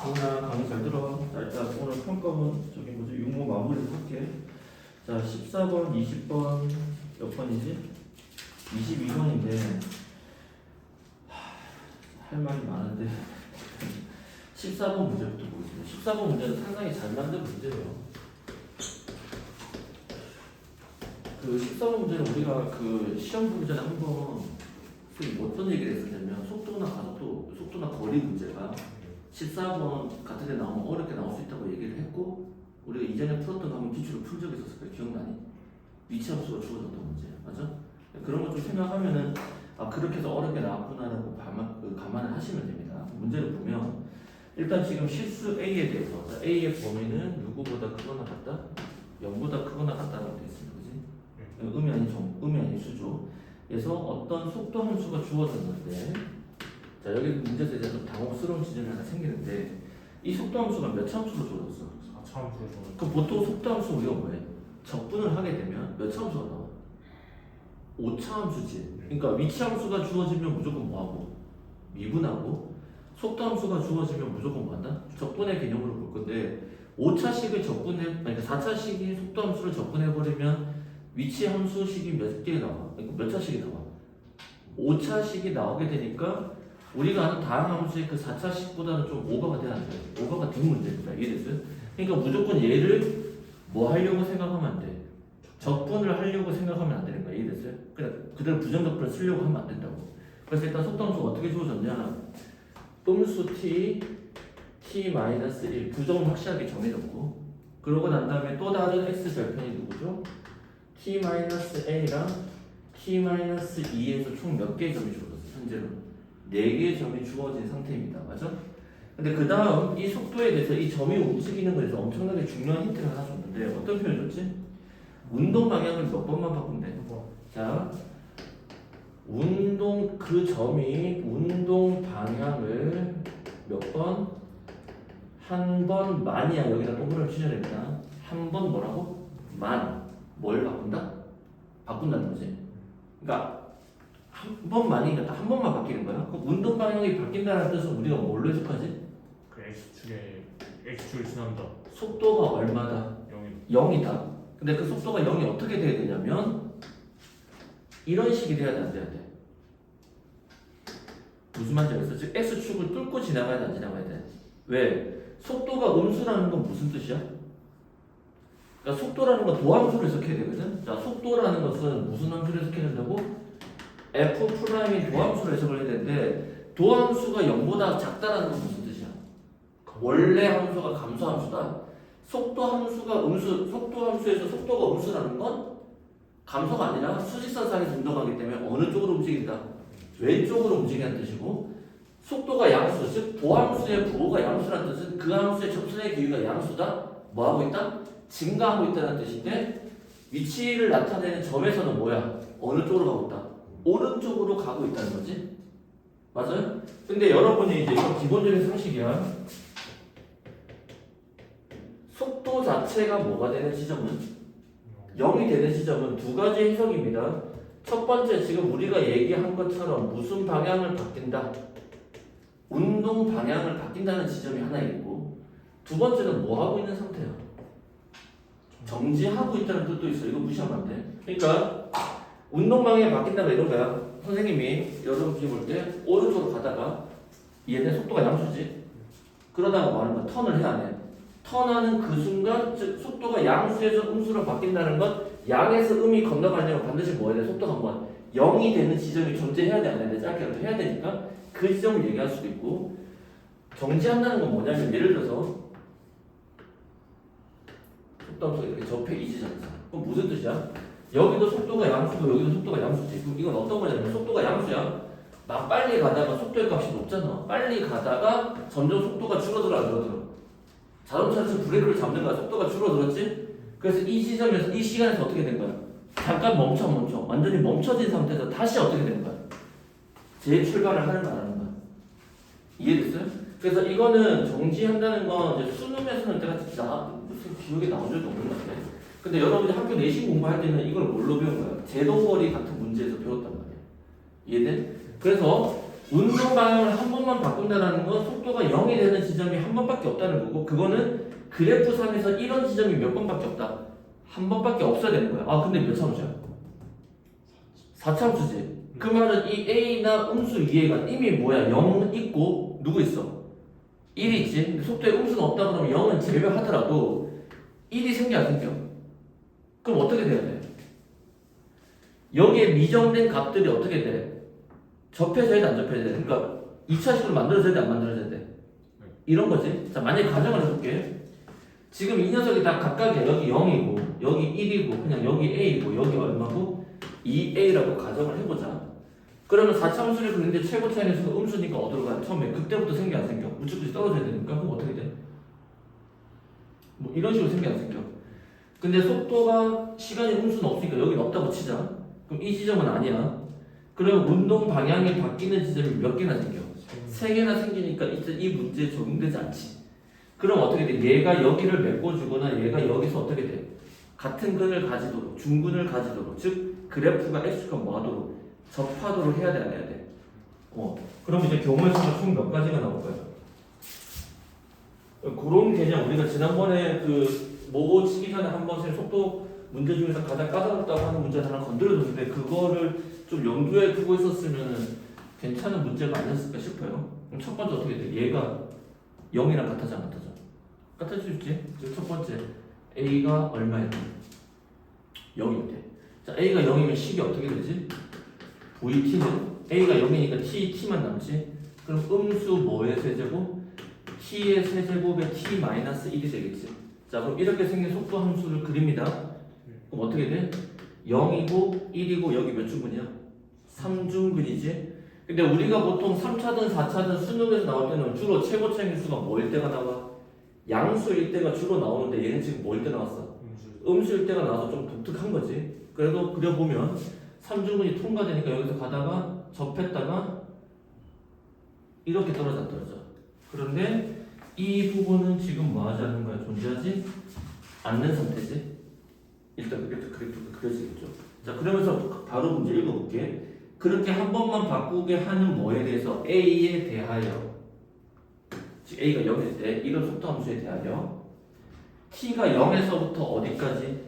정훈아 강의 잘 들어. 자, 일단 오늘 평가문 저기 뭐지 육모 마무리를 할게. 자 14번 20번 몇 번이지? 22번인데 할 말이 많은데 14번 문제부터 보겠습니다. 14번 문제는 상당히 잘 만든 문제예요. 그 14번 문제는 우리가 그 시험 보기 전에 한번 어떤 얘기를 했었냐면 속도나 가속도, 속도나 거리 문제가 14번 같은 데 나오면 어렵게 나올 수 있다고 얘기를 했고, 우리가 이전에 풀었던 거 한번 기출을 풀 적이 있었을 거예요. 기억나니? 위치함수가 주어졌던 문제 맞아? 그런 거 좀 생각하면은 아 그렇게 해서 어렵게 나왔구나라고 감안을 하시면 됩니다. 문제를 보면 일단 지금 실수 A에 대해서 A의 범위는 누구보다 크거나 같다? 0보다 크거나 같다라고 되어 있습니다. 그지? 의미 아닌 수죠. 그래서 어떤 속도 함수가 주어졌는데, 자 여기 문제에서 이제 좀 당혹스러운 지점이 하나 생기는데, 이 속도 함수가 몇 차 함수로 주어졌어? 4차 함수로 주어졌어. 그럼 보통 속도 함수 우리가 뭐해? 적분을 하게 되면 몇 차 함수가 나와? 5차 함수지. 그러니까 위치 함수가 주어지면 무조건 뭐하고? 미분하고, 속도 함수가 주어지면 무조건 뭐한다? 적분의 개념으로 볼 건데, 5차식을 적분해, 그러니까 4차식이 속도 함수를 적분해버리면 위치 함수식이 몇 개 나와? 그러니까 몇 차식이 나와? 5차식이 나오게 되니까 우리가 아는 다항 함수의 그 4차식보다는 좀 오버가 돼야 돼. 오버가 된 문제입니다. 이해됐어요? 그러니까 무조건 얘를 뭐 하려고 생각하면 안 돼. 적분을 하려고 생각하면 안 되는 거야. 이해됐어요? 그냥 그대로 부정적분을 쓰려고 하면 안 된다고. 그래서 일단 속도 함수가 어떻게 주어졌냐? 음수 t, t-1 부정을 확실하게 정해졌고, 그러고 난 다음에 또 다른 x 절편이 누구죠? t-a랑 t-2에서 총 몇 개의 점이 주어졌어요? 현재로 4개의 점이 주어진 상태입니다. 맞아? 근데 그 다음 이 속도에 대해서 이 점이 움직이는 것에 대해서 엄청나게 중요한 힌트를 하나 줬는데, 어떤 표현 줬지? 운동 방향을 몇 번만 바꾸면 돼? 자, 그 점이 운동 방향을 몇 번? 한 번만이야. 여기다 동그라미 치셔야 됩니다. 한 번 뭐라고? 만. 뭘 바꾼다? 바꾼다는 거지. 그러니까 한 번만이니까 한 번만 바뀌는 거야. 그럼 운동 방향이 바뀐다는 뜻은 우리가 뭘로 해석하지? 그 X축을 지난다. 속도가 얼마다? 0이다. 근데 그 속도가 0이 어떻게 돼야 되냐면 이런 식이 돼야 돼, 안 돼야 돼? 무슨 말인지 알겠어? 즉 X축을 뚫고 지나가야 돼, 안 지나가야 돼? 왜? 속도가 음수라는 건 무슨 뜻이야? 그러니까 속도라는 건 도함수로 해석해야 되거든? 자, 속도라는 것은 무슨 함수로 해석해야 된다고? F'이 도함수로 해석을 해야 되는데, 도함수가 0보다 작다라는 건 무슨 뜻이야? 원래 함수가 감소함수다. 속도 함수에서 속도가 음수라는 건 감소가 아니라 수직선상에서 운동하기 때문에 어느 쪽으로 움직인다? 왼쪽으로 움직이는 뜻이고, 속도가 양수, 즉 도함수의 부호가 양수라는 뜻은 그 함수의 접선의 기울기가 양수다? 뭐하고 있다? 증가하고 있다는 뜻인데, 위치를 나타내는 점에서는 뭐야? 어느 쪽으로 가고 있다? 오른쪽으로 가고 있다는 거지? 맞아요? 근데 여러분이 이제 이건 기본적인 상식이야. 속도 자체가 뭐가 되는 지점은? 0이 되는 지점은 두 가지 해석입니다. 첫 번째, 지금 우리가 얘기한 것처럼 무슨 방향을 바뀐다? 운동 방향을 바뀐다는 지점이 하나 있고, 두 번째는 뭐 하고 있는 상태야? 정지하고 있다는 뜻도 있어. 이거 무시하면 안 돼. 그러니까 운동 방향이 바뀐다가 이런 거야. 선생님이 여러분이 볼 때 오른쪽으로 가다가 얘네 속도가 양수지. 그러다가 뭐 하는 거야? 턴을 해야 돼. 턴하는 그 순간, 즉 속도가 양수에서 음수로 바뀐다는 건 양에서 음이 건너가려면 반드시 뭐 해야 돼? 속도가 한번 0이 되는 지점이 존재해야 돼, 안 해야 돼? 짧게라도 해야 되니까 그 지점을 얘기할 수도 있고, 정지한다는 건 뭐냐면 예를 들어서 속도 함수가 이렇게 접해 이 지점이잖아. 그럼 무슨 뜻이야? 여기도 속도가 양수고 여기도 속도가 양수지. 그럼 이건 어떤 거냐면 속도가 양수야. 막 빨리 가다가 속도의 값이 높잖아. 빨리 가다가 점점 속도가 줄어들어, 안 줄어들어? 자동차에서 브레이크를 잡는 거야. 속도가 줄어들었지? 그래서 이 지점에서, 이 시간에서 어떻게 된 거야? 잠깐 멈춰. 완전히 멈춰진 상태에서 다시 어떻게 된 거야? 재출발을 하는 거 안 하는 거야? 이해됐어요? 그래서 이거는 정지한다는 건 이제 수능에서는 내가 무슨 기억에 나온 적이 없는 것 같아. 근데 여러분이 학교 내신 공부할 때는 이걸 뭘로 배운 거야? 제동거리 같은 문제에서 배웠단 말이야. 이해돼? 그래서 운동 방향을 한 번만 바꾼다는 건 속도가 0이 되는 지점이 한 번밖에 없다는 거고 그거는 그래프상에서 이런 지점이 몇 번밖에 없다. 한 번밖에 없어야 되는 거야. 아 근데 몇 참수야? 4참수지. 그 말은 이 A나 음수 위에가 이미 뭐야? 0 있고 누구 있어? 1이 있지. 근데 속도에 음수가 없다 그러면 0은 제외하더라도 1이 생겨 안 생겨? 그럼 어떻게 돼야 돼? 여기에 미정된 값들이 어떻게 돼? 접해져야 돼, 안 접해져야 돼? 그러니까 2차식으로 만들어져야 돼, 안 만들어져야 돼? 이런 거지. 자, 만약에 가정을 해볼게. 지금 이 녀석이 다 각각이야. 여기 0이고, 여기 1이고, 그냥 여기 A고, 여기 얼마고? 2A라고 가정을 해보자. 그러면 4참수를 그리는데 최고 차이는 음수니까 어디로 가요? 처음에 그때부터 생겨 안 생겨? 우측까지 떨어져야 되니까 그럼 어떻게 돼? 뭐 이런 식으로 생겨 안 생겨? 근데 속도가 시간이 음수는 없으니까 여기는 없다고 치자. 그럼 이 지점은 아니야. 그럼 운동 방향이 바뀌는 지점이 몇 개나 생겨? 3개나 생기니까 이 문제에 적용되지 않지. 그럼 어떻게 돼? 얘가 여기를 메꿔주거나 얘가 여기서 어떻게 돼? 같은 근을 가지도록, 중근을 가지도록, 즉 그래프가 x가 뭐하도록 접하도록 해야 돼, 안 해야 돼? 그럼 이제 경우의 수가 총 몇 가지가 나올까요? 그런 개념 우리가 지난번에 그 모고 치기 전에 한 번씩 속도 문제 중에서 가장 까다롭다고 하는 문제 하나 건드려줬는데 그거를 좀 염두에 두고 있었으면 괜찮은 문제가 아니었을까 싶어요. 그럼 첫 번째 어떻게 돼? 얘가 0이랑 같아져 안 같아져? 같아질 수 있지? 첫 번째 A가 얼마야? 0일 때. 자 A가 0이면 식이 어떻게 되지? VT는 A가 0이니까 T만 남지? 그럼 음수 뭐의 세제곱? T의 세제곱에 T-1이 되겠지? 자 그럼 이렇게 생긴 속도 함수를 그립니다. 그럼 어떻게 돼? 0이고 1이고 여기 몇 중근이야? 3중근이지? 근데 우리가 보통 3차든 4차든 수능에서 나올 때는 주로 최고 차이 수가 뭐일 때가 나와? 양수일 때가 주로 나오는데 얘는 지금 뭐일 때 나왔어? 음수일 때가 나와서 좀 독특한 거지. 그래도 그려보면 3중근이 통과되니까 여기서 가다가 접했다가 이렇게 떨어져. 그런데 이 부분은 지금 뭐 하지 않는 거야? 존재하지 않는 상태지. 일단 이렇게 그래프가 그려지겠죠. 자 그러면서 바로 문제 읽어볼게. 그렇게 한 번만 바꾸게 하는 뭐에 대해서 A에 대하여, 즉 A가 0일 때 이런 속도 함수에 대하여 T가 0에서부터 어디까지?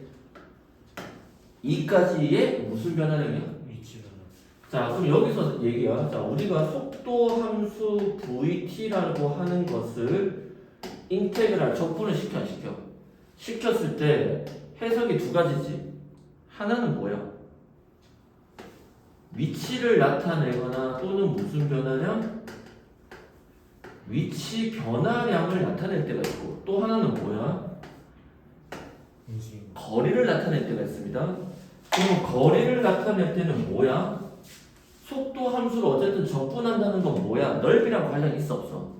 2까지의 무슨 변화량이야? 위치 변화. 자 그럼 여기서 얘기야. 자 우리가 속도 함수 VT라고 하는 것을 인테그랄 적분을 시켜 안 시켜? 시켰을 때 해석이 두 가지지. 하나는 뭐야? 위치를 나타내거나 또는 무슨 변화량? 위치 변화량을 나타낼 때가 있고 또 하나는 뭐야? 움직임. 거리를 나타낼 때가 있습니다. 그럼 거리를 나타낼 때는 뭐야? 속도 함수를 어쨌든 적분한다는 건 뭐야? 넓이랑 관련이 있어 없어?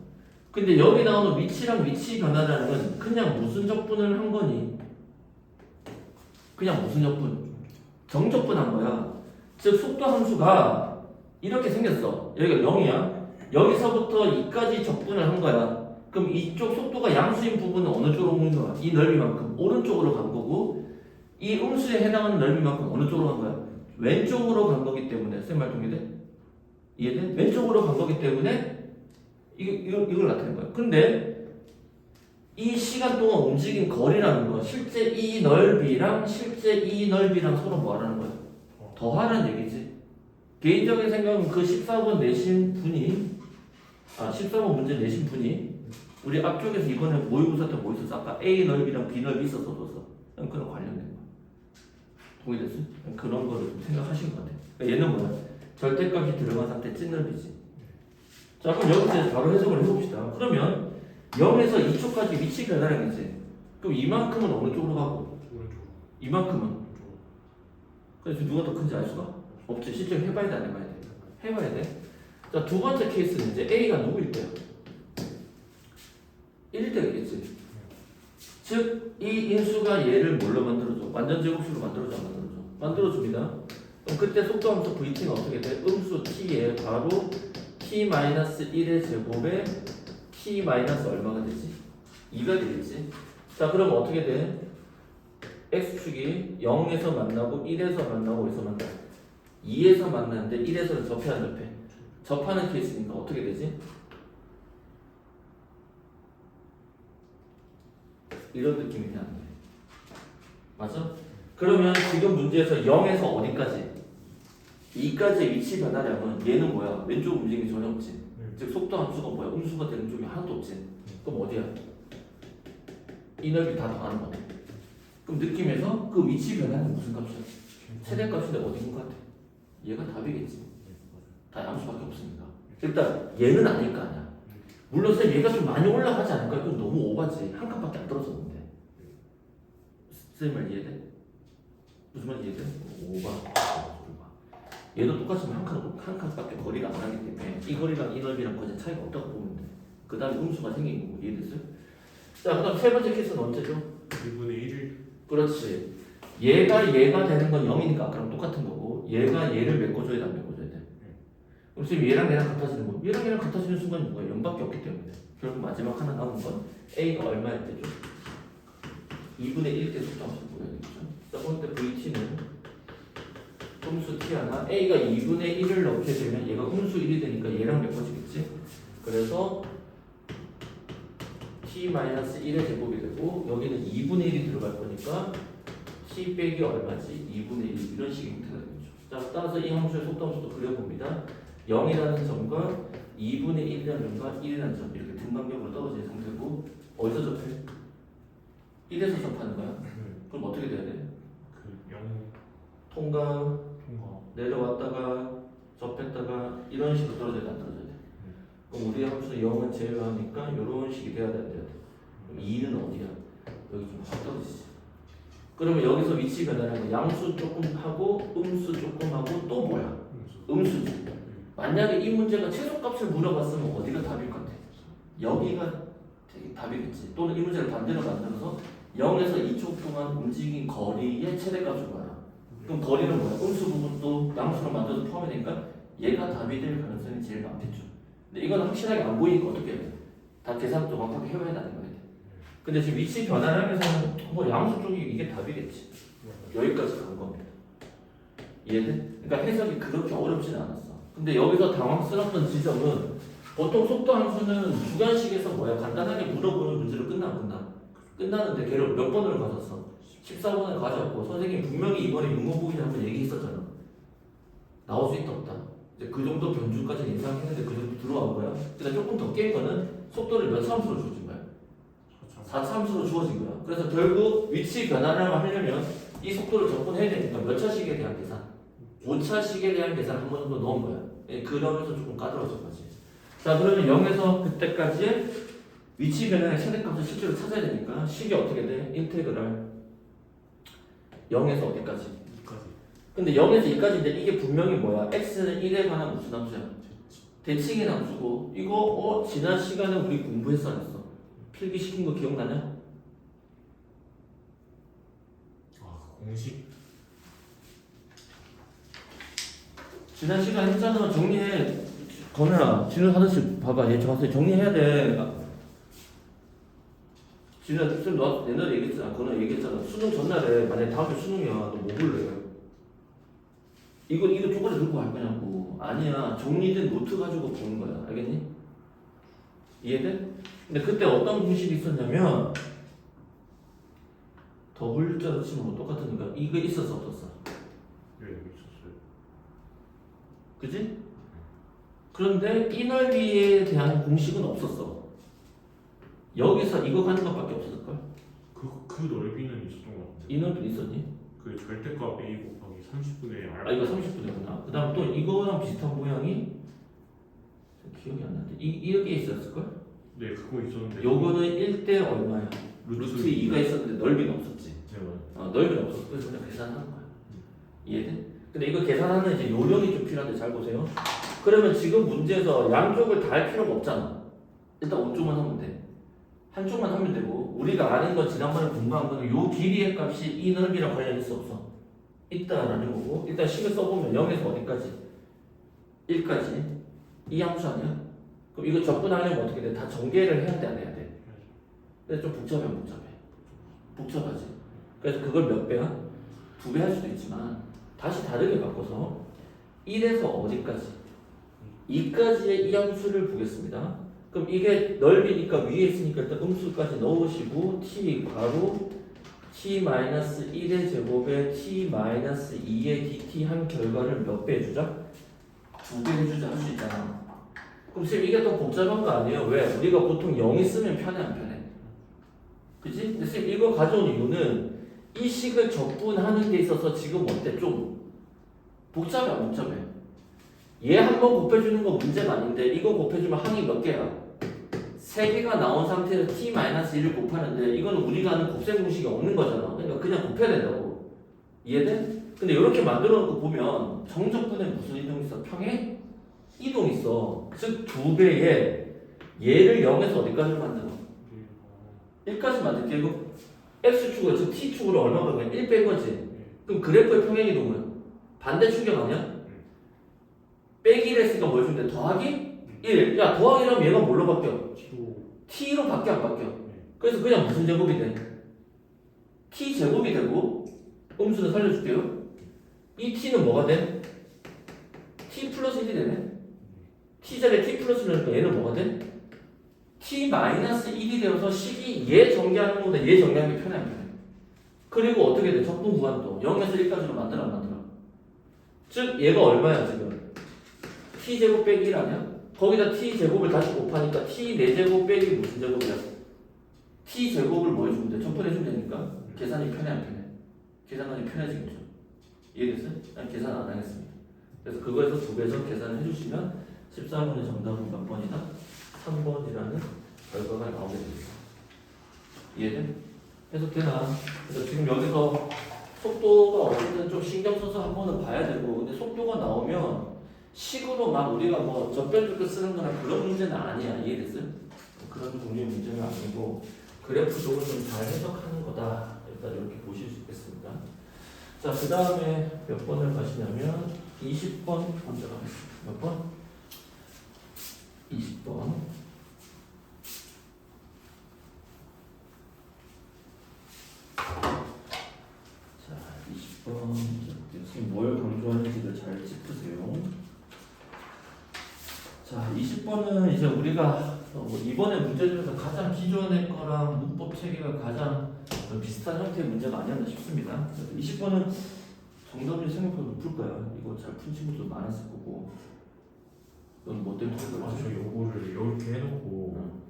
근데 여기 나오는 위치랑 위치 변화라는 건 그냥 무슨 적분을 한 거니? 그냥 무슨 적분? 정적분한 거야. 즉 속도 함수가 이렇게 생겼어. 여기가 0이야. 여기서부터 2까지 적분을 한 거야. 그럼 이쪽 속도가 양수인 부분은 어느 쪽으로 옮긴 거야? 이 넓이만큼 오른쪽으로 간 거고 이 음수에 해당하는 넓이만큼 어느 쪽으로 간 거야? 왼쪽으로 간 거기 때문에 쌤말 동의돼? 이해돼? 왼쪽으로 간 거기 때문에 이걸 나타낸 거야. 근데 이 시간 동안 움직인 거리라는 거 실제 이 넓이랑 실제 이 넓이랑 서로 뭐 하라는 거야? 더하라는 얘기지. 개인적인 생각은 그 14번 내신 분이 14번 문제 내신 분이 우리 앞쪽에서 이번에 모의고사 때 뭐 있었어? 아까 A 넓이랑 B 넓이 있었어 없었어? 그런 관련된 거야. 동의됐어? 그런 거를 좀 생각하신 것 같아. 그러니까 얘는 뭐야? 절대값이 들어간 상태 찐 넓이지. 자 그럼 여기서 바로 해석을 해봅시다. 그러면 0에서 2초까지 위치 변화량이지. 그럼 이만큼은 어느 쪽으로 가고? 오른쪽. 이만큼은? 오른쪽. 그래서 누가 더 큰지 알 수가 없지. 실제로 해봐야 돼, 안 해봐야 돼? 해봐야 돼. 자, 두 번째 케이스는 이제 A가 누구일 때요? 1일 때겠지. 즉, 이 인수가 얘를 뭘로 만들어줘? 완전 제곱식으로 만들어줘, 안 만들어줘? 만들어줍니다. 그럼 그때 속도함수 VT는 어떻게 돼? 음수 T에 바로 T-1의 제곱에 T- 얼마가 되지? 2가 되겠지. 자, 그럼 어떻게 돼? X축이 0에서 만나고 1에서 만나고 어디서 만나? 2에서 만나는데 1에서는 접해 안 접해? 접하는 케이스니까 어떻게 되지? 이런 느낌이 나는데 맞아? 그러면 지금 문제에서 0에서 어디까지? 2까지의 위치 변화량은 얘는 뭐야? 왼쪽 움직임이 전혀 없지. 즉 속도 함수가 뭐야? 음수가 되는 쪽이 하나도 없지. 그럼 어디야? 이 넓이 다 더하는 거네. 그럼 느낌에서 그 위치 변화는 무슨 값이야? 최대값인데 어디인 것 같아? 얘가 답이겠지. 다 양수밖에 없으니까. 일단 얘는 아닐 거 아니야. 물론 쌤 얘가 좀 많이 올라가지 않을까? 그건 너무 오바지. 한 칸밖에 안 떨어졌는데. 쌤 말 이해돼? 무슨 말 이해돼? 오바. 얘도 똑같이 한 칸밖에 거리가 안 나기 때문에 이 거리랑 이 넓이랑 거진 차이가 없다고 보면 돼. 그 다음에 음수가 생긴 거고 이해됐어요? 자, 그 다음 세 번째 케이스는 언제죠? 1분의 1을 그렇지. 얘가 되는 건 0이니까 아까랑 똑같은 거고 얘가 얘를 메꿔줘야 돼, 안 메꿔줘야 돼? 그럼 지금 얘랑 얘랑 같아지는 거 얘랑 얘랑 같아지는 순간이 뭐야? 0밖에 없기 때문에 결국 마지막 하나 남은 건 A가 얼마일 때죠? 2분의 1 때 속도함수 보여야겠죠? 자, 오늘 때 VT는 음수 t 하나 A가 2분의 1을 넣게 되면 얘가 음수 1이 되니까 얘랑 메꿔지겠지? 그래서 t-1의 제곱이 되고 여기는 2분의 1이 들어갈 거니까 t 빼기 얼마지? 2분의 1 이런 식의 형태가 되겠죠. 자, 따라서 이 함수의 속도함수도 그려봅니다. 0이라는 점과 2분의 1이라는 점과 1이라는 점 이렇게 등간격으로 떨어진 상태고 어디서 접해? 1에서 접하는 거야? 그럼 어떻게 돼야 돼? 그 0 통과 통과 내려왔다가 접했다가 이런 식으로 떨어져야 돼, 안 떨어져야 돼? 그럼 우리 함수는 0은 제외하니까 이런 식이 돼야 돼, 안 돼야 돼? 그럼 2는 어디야? 여기 좀 확 떨어지지. 그러면 여기서 위치 변화량은 양수 조금 하고 음수 조금 하고 또 뭐야? 음수지. 만약에 이 문제가 최소값을 물어봤으면 어디가 답일 것 같아? 여기가 되게 답이겠지. 또는 이 문제를 반대로 만들어서 0에서 2초 동안 움직인 거리의 최대값을 봐라. 그럼 거리는 뭐야? 음수 부분도 양수로 만들어서 포함이 되니까 얘가 답이 될 가능성이 제일 많겠죠. 근데 이건 확실하게 안 보이니까 어떻게 해야 돼? 다 계산 정확하게 해봐야 되는 거야. 근데 지금 위치 변화량에서는 뭐 양수 쪽이 이게 답이겠지. 여기까지 간 겁니다. 이해돼? 그러니까 해석이 그렇게 어렵지는 않았어. 근데 여기서 당황스럽던 지점은 보통 속도 함수는 주관식에서 뭐야? 간단하게 물어보는 문제로 끝나. 끝나는데 걔를 몇 번을 가졌어? 14번을 가졌고 선생님이 분명히 이번에 융합부기를 한번 얘기했었잖아. 나올 수 있다 없다. 이제 그 정도 변주까지 예상했는데 그 정도 들어간 거야. 그러니까 조금 더 깬 거는 속도를 몇 참수로 주어진 거야? 4참수로 주어진 거야. 그래서 결국 위치 변화량을 하려면 이 속도를 접근해야 되니까 몇 차식에 대한 계산? 5차식에 대한 계산 한 번 정도 넣은 거야. 예, 그러면서 조금 까다로워진 거지. 자, 그러면 0에서 그때까지의 위치 변화의 최대값을 실제로 찾아야 되니까 식이 어떻게 돼? 인테그랄 0에서 어디까지? 2까지 근데 0에서 2까지인데 이게 분명히 뭐야? x는 1에 관한 무슨 함수야? 대칭의 함수고 이거 지난 시간에 우리 공부했어 안 했어? 필기시킨 거 기억나냐? 공식 지난 시간에 했잖아. 정리해. 건우야, 진우 하나씩 봐봐. 얘 자세히 정리해야 돼. 진우야, 쌤 너 옛날에 얘기했잖아. 건우야 얘기했잖아. 수능 전날에 만약에 다음 주 수능이야. 너 뭐 볼래? 이거 쪼가리 들고 갈 거냐고. 아니야. 정리된 노트 가지고 보는 거야. 알겠니? 이해돼? 근데 그때 어떤 공식이 있었냐면 더블자로 치면 뭐 똑같으니까 이거 있었어 없었어? 네 있었어요. 그지? 그런데 이 넓이에 대한 공식은 없었어. 여기서 이거 가는 것밖에 없었을걸? 그 넓이는 있었던 것 같은데. 이 넓이 있었니? 그 절대값 a 곱하기 30분의 r. 아 이거 30분이구나. 그 다음 또 이거랑 비슷한 모양이 기억이 안 나는데 이렇게 있었을걸? 네 그거 있었는데. 요거는 1대 얼마야? 루트 2가 있었는데 넓이는 없었지. 네 맞아요. 넓이는 없었어. 그래서 그냥 계산하는 거야. 이해돼? 근데 이거 계산하는 이제 요령이 좀 필요한데 잘 보세요. 그러면 지금 문제에서 양쪽을 다 할 필요가 없잖아. 일단 오쪽만 하면 돼. 한쪽만 하면 되고 우리가 아는 건 지난번에 공부한 거는 요 길이의 값이 이 넓이랑 관련이 있어 없어? 있다라는 거고 일단 식을 써보면 0에서 어디까지? 1까지 이 함수 아니야? 그럼 이거 접근하려면 어떻게 돼? 다 전개를 해야 돼 안 해야 돼? 근데 좀 복잡해 복잡하지. 그래서 그걸 몇 배야? 2배 할 수도 있지만 다시 다르게 바꿔서 1에서 어디까지? 2까지의 이 함수를 보겠습니다. 그럼 이게 넓이니까 위에 있으니까 일단 음수까지 넣으시고 t 괄호 t-1의 제곱에 t-2의 dt 한 결과를 몇 배 해주자? 2배 해주자 할 수 있잖아. 그럼 지금 이게 더 복잡한 거 아니에요? 왜? 우리가 보통 0이 쓰면 편해 안 편해? 그치? 근데 선생님 이거 가져온 이유는 이 식을 적분하는 데 있어서 지금 어때? 좀 복잡해 안 복잡해? 얘 한 번 곱해주는 거 문제가 아닌데 이거 곱해주면 항이 몇 개야? 3개가 나온 상태에서 t-1을 곱하는데 이거는 우리가 아는 곱셈 공식이 없는 거잖아. 그러니까 그냥 곱해야 된다고. 이해돼? 근데 이렇게 만들어 놓고 보면 정적분에 무슨 이동이 있어? 평행 이동이 있어. 즉 2배에 얘를 0에서 어디까지 만들어? 1까지 만들게. 이거 x축으로 즉 t축으로 얼마 걸면 1 뺀 거지. 그럼 그래프의 평행 이동은 반대축이 아니야? 빼기를 했으니까 뭘 주면 돼? 더하기? 1. 야 더하기라면 얘가 뭘로 바뀌어? t로 바뀌어 안 바뀌어? 그래서 그냥 무슨 제곱이 돼? t 제곱이 되고 음수는 살려줄게요. 이 t는 뭐가 돼? t 플러스 1이 되네. t 자리에 t 플러스 1이니까 얘는 뭐가 돼? t 마이너스 1이 되어서 식이 얘 전개하는 것보다 얘 전개하는 게 편해 안 편해? 그리고 어떻게 돼? 적분 구간도 0에서 1까지로 만들어 안 만들어? 즉 얘가 얼마야 지금? t제곱 빼기 1 아니야? 거기다 t제곱을 다시 곱하니까 t 4제곱 빼기 무슨 제곱이야? t제곱을 뭐 해주면 돼? 적분해주면 되니까 계산이 편해 안 편해? 계산하기 편해지겠죠. 이해됐어요? 난 계산 안 하겠습니다. 그래서 그거에서 2배에서 계산을 해주시면 14번의 정답은 몇 번이다? 3번이라는 결과가 나오게 됩니다. 이해돼? 해석되나? 그래서 지금 여기서 속도가 어쨌든 좀 신경 써서 한 번은 봐야 되고, 근데 속도가 나오면 식으로 막 우리가 뭐 접변조건 쓰는 거나 그런 문제는 아니야. 이해됐어요? 그런 종류의 문제는 아니고 그래프적으로 좀 잘 해석하는 거다. 일단 이렇게 보실 수 있겠습니다. 자, 그 다음에 몇 번을 가시냐면 20번 먼저 가겠습니다. 몇 번? 20번. 자, 20번. 선생님 뭘 강조하는지를 잘 짚으세요. 자, 20번은 이제 우리가 이번에 문제 중에서 가장 기존의 거랑 문법 체계가 가장 비슷한 형태의 문제가 아니었나 싶습니다. 20번은 정답률이 생각보다 높을 거야. 이거 잘 푼 친구도 많았을 거고. 넌 뭐 때문에 그런 거지? 저 요거를 이렇게 해놓고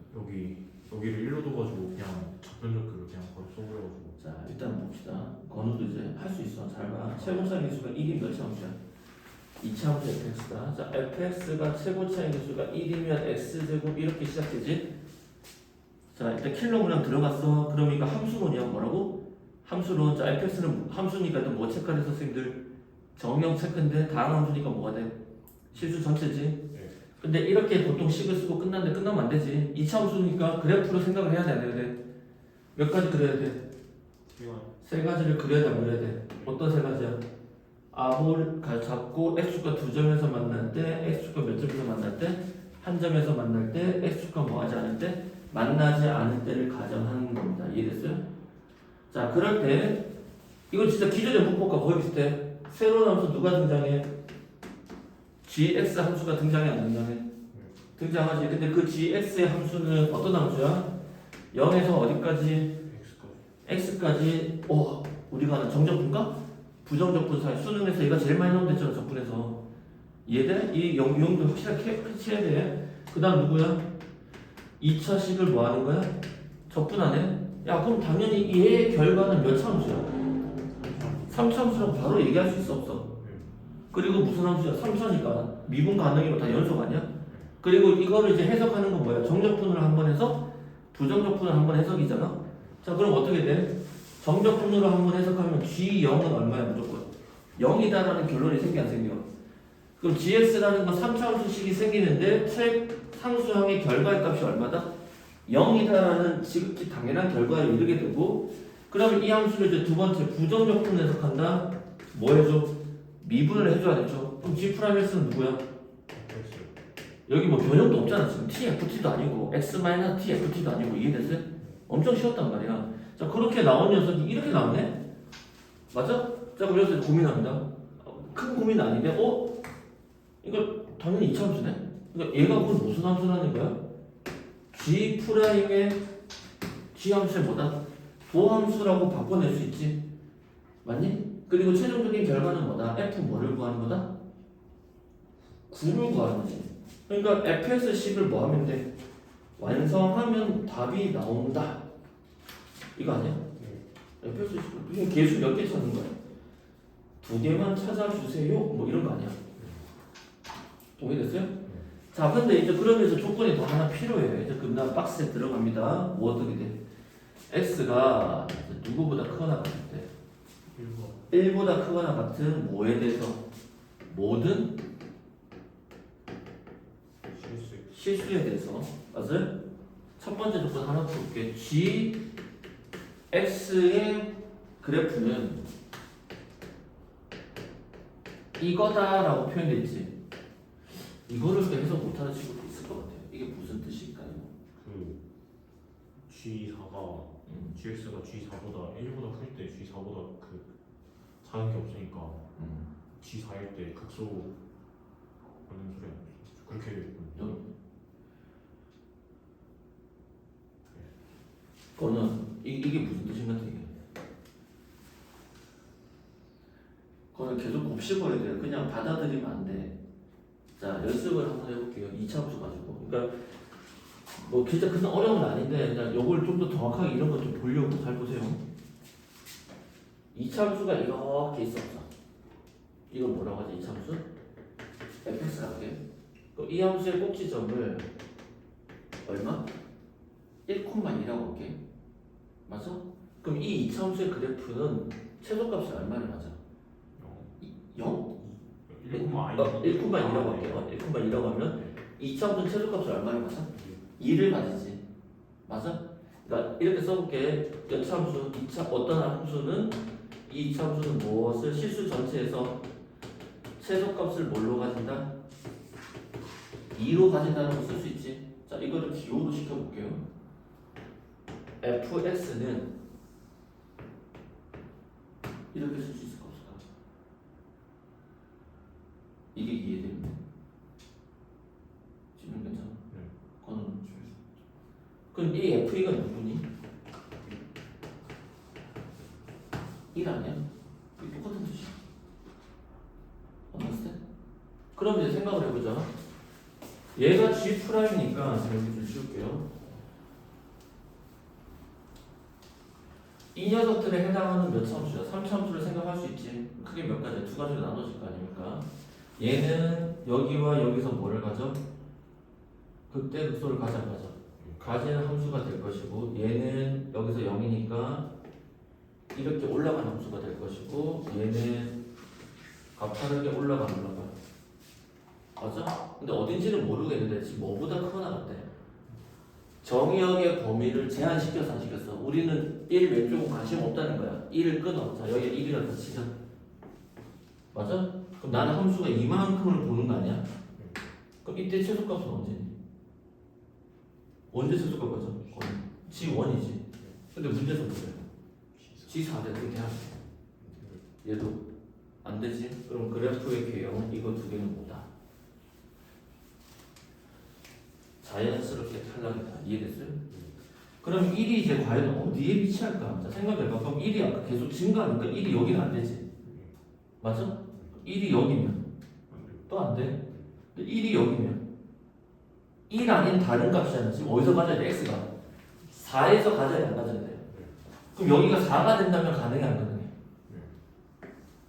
여기를 1로 둬가지고 그냥 접변적으로 그냥 바로 써버려가지고. 자, 일단 봅시다. 건우도 이제 할 수 있어. 잘 봐. 최고차의 개수가 1이면 몇 차함수야? 2차함수 fx다. 자, fx가 최고차의 개수가 1이면 x제곱 이렇게 시작되지? 자, 일단 킬로그램 들어갔어. 그럼 이거 함수론이야. 뭐라고? 함수론. 자, fx는 함수니까 또 뭐 체크하는 선생님들? 정령 체크인데 다음 함수니까 뭐가 돼? 실수 전체지? 근데 이렇게 보통 식을 쓰고 끝나면 안 되지. 2차 함수니까 그래프로 생각을 해야 돼, 안 해야 돼? 몇 가지 그려야 돼? 세 가지를 그려야 돼, 안 그려야 돼? 어떤 세 가지야? 아볼 잡고 x축과 두 점에서 만날 때, x축과 몇 점에서 만날 때, 한 점에서 만날 때, x축과 뭐 하지 않을 때, 만나지 않을 때를 가정하는 겁니다. 이해됐어요? 자, 그럴 때 이건 진짜 기존의 문법과 거의 비슷해. 새로운 함수 누가 등장해? gx 함수가 등장해 안 등장해? 등장하지. 근데 그 gx의 함수는 어떤 함수야? 0에서 어디까지? x까지. 우리가 아는 정적분과 부정적분 사이. 수능에서 얘가 제일 많이 나온댔잖아. 적분에서. 이해돼? 이 영도 확실하게 캐치해야 돼. 그 다음 누구야? 2차 식을 뭐 하는 거야? 적분하네. 야, 그럼 당연히 얘의 결과는 몇 차 함수야? 3차 함수라고 바로 얘기할 수 있어 없어? 그리고 무슨 함수야? 3차니까 미분 가능이고 다 연속 아니야? 그리고 이거를 이제 해석하는 건 뭐야? 정적분을 한 번 해서 부정적분을 한 번 해석이잖아? 자, 그럼 어떻게 돼? 정적분으로 한 번 해석하면 G0은 얼마야 무조건? 0이다라는 결론이 생겨 안 생겨? 그럼 GX라는 건 3차 함수식이 생기는데 최상수항의 결과의 값이 얼마다? 0이다라는 지극히 당연한 결과를 이루게 되고, 그러면 이 함수를 이제 두 번째 부정적분을 해석한다? 뭐 해줘? 미분을 해줘야 되죠. 그럼 G'1은 누구야? 여기 뭐 변형도 없잖아. 지금 TFT도 아니고 X-TFT도 아니고. 이해됐어요? 엄청 쉬웠단 말이야. 자, 그렇게 나온 녀석이 이렇게 나오네? 맞아? 자, 그래서 고민합니다. 큰 고민은 아닌데 이거 당연히 2차 함수네? 그러니까 얘가 그건 무슨 함수라는 거야? G 프라임의 G 함수의 뭐다? 도함수라고 바꿔낼 수 있지. 맞니? 그리고 최종적인 결과는 뭐다? F 뭐를 구하는 거다? 9를 구하는 거지. 그러니까 fs10을 뭐 하면 돼? 완성하면 답이 나온다. 이거 아니야? fs10 지금 개수 몇 개 찾는 거야? 2개만 찾아주세요. 뭐 이런 거 아니야? 동의됐어요? 자, 근데 이제 그러면서 조건이 더 하나 필요해. 이제 그다음 박스에 들어갑니다. 뭐 어떻게 돼? x가 누구보다 크거나 같을 때 1보다 크거나 같은 뭐에 대해서 모든 실수에 대해서 맞아요? 첫 번째 조건 하나 볼게. g x의 그래프는 이거다라고 표현되어 있지. 이거를 또 해석 못하는 친구도 있을 것 같아요. 이게 무슨 뜻일까요? 그 G4가 GX가 G4보다 1보다 클 때 G4보다 그 작은 게 없으니까 G4일 때 극소 하는 소리 아니었어? 그렇게 여기. 그거는 이게 무슨 뜻인가 되게. 그거는 계속 곱씹어야 돼요. 그냥 받아들이면 안 돼. 자, 연습을 한번 해볼게요. 2차 함수 가지고. 그러니까 뭐 진짜 큰 어려운 건 아닌데 그냥 요걸 좀 더 정확하게 이런 거 좀 보려고 잘 보세요. 2차 함수가 이렇게 있었어. 이걸 뭐라고 하지? 2차 함수? fx라고 해. 그럼 이 함수의 꼭지점을 얼마? 1,2라고 할게. 맞아? 그럼 이 2차 함수의 그래프는 최소값이 얼마를 맞아? 0? 1,2라고 할게. 1,2라고 하면 2차 함수는 최소값이 얼마를 맞아? 2를 가지지. 맞아? 그러니까 이렇게 써볼게. 여차함수, 2차 어떤 함수는 이 2차 함수는 무엇을 실수 전체에서 최소값을 뭘로 가진다? 2로 가진다는 걸 쓸 수 있지. 자, 이거를 기호로 시켜볼게요. fx는 이렇게 쓸 수 있을 것 없을까? 이게 이해됩니다. 지금 괜찮아? 그건 그럼 이 f가 누구니? 1 아니야? 이게 똑같은 뜻이야. 언더스탠? 그럼 이제 생각을 해보자. 얘가 G 프라임이니까 제가 여기 좀 지울게요. 이 녀석들에 해당하는 몇 참수야? 3참수를 생각할 수 있지. 크게 몇 가지, 두 가지로 나눠질 거 아닙니까? 얘는 여기와 여기서 뭐를 가져? 극대 극소를 가져 안 가져? 가지는 함수가 될 것이고 얘는 여기서 0이니까 이렇게 올라가는 함수가 될 것이고 얘는 가파르게 올라가. 맞아? 근데 어딘지는 모르겠는데 지금 뭐보다 크거나 같대. 정의역의 범위를 제한시켜서 안 시켰어. 우리는 1 왼쪽은 관심 없다는 거야. 1을 끊어. 자, 여기 1이라고 치자. 맞아? 그럼 나는 함수가 이만큼을 보는 거 아니야? 그럼 이때 최소값은 언제니? 언제 최소값 가져? G1이지. 근데 문제에서 뭐래? G4대 그렇게 하면 돼. 얘도 안 되지? 그럼 그래프의 개형은 이거 두 개는 뭐다? 자연스럽게 탈락이다. 이해됐어요? 그럼 1이 이제 과연 어디에 위치할까? 자, 생각해봐. 그럼 1이 아까 계속 증가하니까 1이 여기는 안 되지. 맞아? 1이 여기면 또 안 돼. 1이 여기면 1 아닌 다른 값이잖아. 지금 어디서 가져야 돼? x가 4에서 가져야 돼? 안 가져야 돼? 그럼 여기가 4가 된다면 가능해 안 가능해?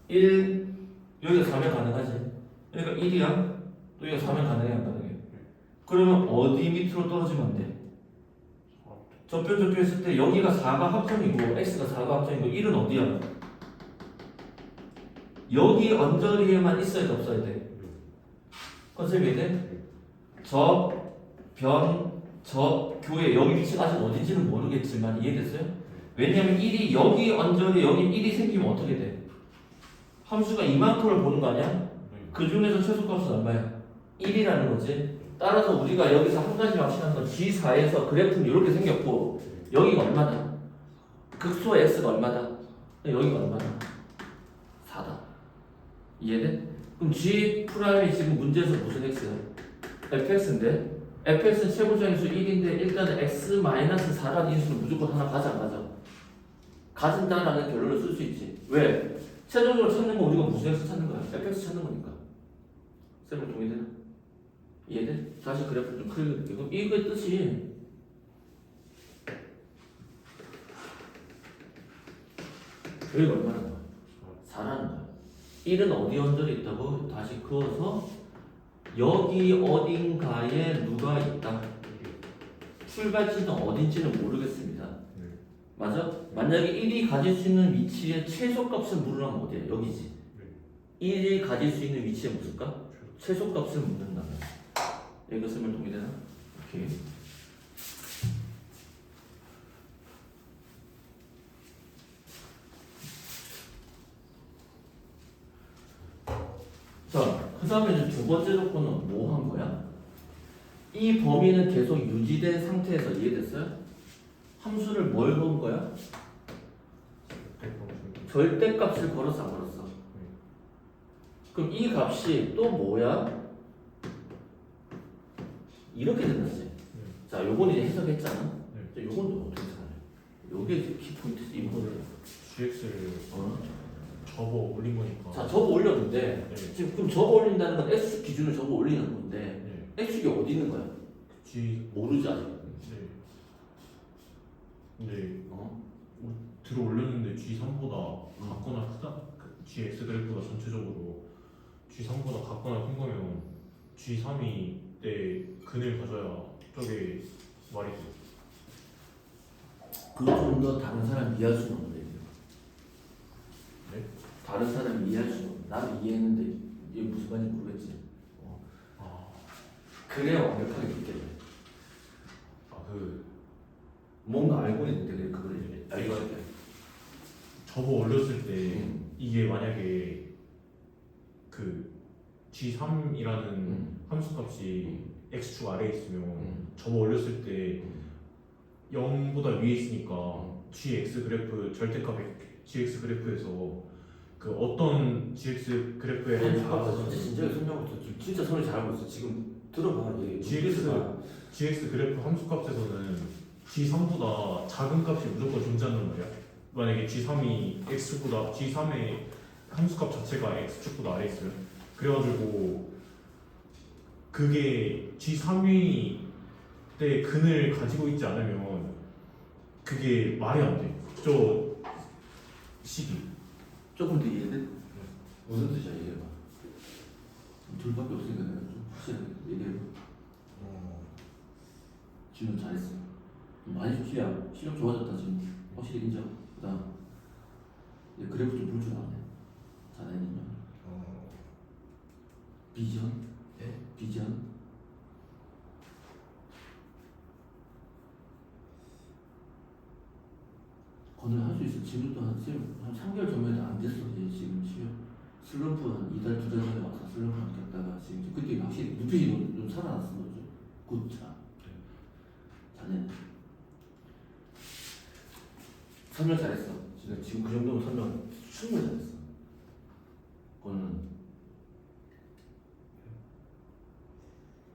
1 여기가 4면 가능하지. 그러니까 1이야. 또 여기가 4면 가능해 안 가능해? 그러면 어디 밑으로 떨어지면 안 돼? 접변 했을 때 여기가 4가 합점이고 x가 4가 합점이고 1은 어디야? 여기 언저리에만 있어야 돼 없어야 돼? 컨셉이 돼? 교회 여기 위치가 아직 어딘지는 모르겠지만 이해됐어요? 왜냐면 1이 여기 언저리 여기 1이 생기면 어떻게 돼? 함수가 이만큼을 보는 거 아니야? 그 중에서 최소값은 얼마야? 1이라는 거지. 따라서 우리가 여기서 한 가지 확신한 건 G4에서 그래프는 이렇게 생겼고 여기가 얼마다? 극소 X가 얼마다? 여기가 얼마다? 4다. 이해돼? 그럼 G 프라임이 지금 문제에서 무슨 X야? fx인데 fx는 최고정인수 1인데 일단은 x-4라는 인수는 무조건 하나 가져 안 가져? 가진다라는 결론을 쓸 수 있지. 왜? 최종적으로 찾는 건 우리가 무슨 x 찾는 거야? fx 찾는 거니까. 쌤은 동의되나? 이해돼? 다시 그래프를 좀 크게 그릴게. 그럼 이거의 뜻이 여기가 얼마나 거야? 4라는 거야. 1은 어디 언저리 있다고? 다시 그어서 여기 어딘가에 누가 있다. 출발지는 어딘지는 모르겠습니다. 맞아? 만약에 1이 가질 수 있는 위치의 최소값을 물으라면 어디야? 여기지. 1이 가질 수 있는 위치의 무슨 값? 최소값을 묻는다면. 이거 쓰면 동의되나? 오케이. 자, 그 다음에 이제 두 번째 조건은 뭐 한 거야? 이 범위는 계속 유지된 상태에서 이해됐어요? 함수를 뭘 건 거야? 절대값을 걸었어 안 걸었어? 그럼 이 값이 또 뭐야? 이렇게 된다지. 자, 요건 이제 해석했잖아. 자, 요건 또 어떻게 생각해? 요게 이제 키포인트지. 이거를 GX를 접어 올린 거니까. 자, 접어 올렸는데 네. 지금 그럼 접어 올린다는 건 X축 기준으로 접어 올리는 건데 X축이 어디 있는 거야? G 모르지 아직. 근데 들어 올렸는데 G3보다 같거나 크다. GX 그래프가 전체적으로 G3보다 같거나 큰 거면 G3이 때 근을 가져야 저게 말이 돼. 그거 좀 더 다른 사람 이해할 수는 없는데. 네? 다른 사람이 이해할 수는 없는데. 나는 이해했는데 이게 무슨 말인지 모르겠지. 그래야 완벽하게 느껴져. 뭔가 알고 있는데 그래 그걸 알고 있게. 접어 올렸을 때 이게 만약에 그 G3이라는 함수값이 x축 아래에 있으면 접어 올렸을 때 0보다 위에 있으니까 gx 그래프 절대값 gx 그래프에서 그 어떤 gx 그래프에 한 값은 진짜 설명부터 진짜 손을 잘 알고 있어. 지금 들어봐. gx 그래프 함수값에서는 G3보다 작은 값이 무조건 존재한단 말이야. 만약에 G3이 x보다 G3의 함수값 자체가 x축보다 아래 있어요. 그래가지고 그게 G3위 때 근을 가지고 있지 않으면 그게 말이 안 돼. 저 식이 조금 더 이해돼? 무슨 뜻이야 이해해봐. 둘밖에 없으니까 내가 좀 확실하게 얘기해봐. 질문 잘했어. 많이 좋지야. 실력 좋아졌다 지금. 확실히 인정. 그다음 그래프 좀 볼 줄 아네. 잘했냐? 비전? 네? 비전? 건을 할 수 있어. 지금도 한 3개월 전에는 안 됐어. 이제 지금 슬럼프 한 2달, 2달 전에 와서 슬럼프 안 꼈다가 지금 그때 확실히 눈빛이 좀 살아났어. 굿자. 잘했네. 설명 잘했어. 지금 그 정도면 설명 충분히 잘했어. 그거는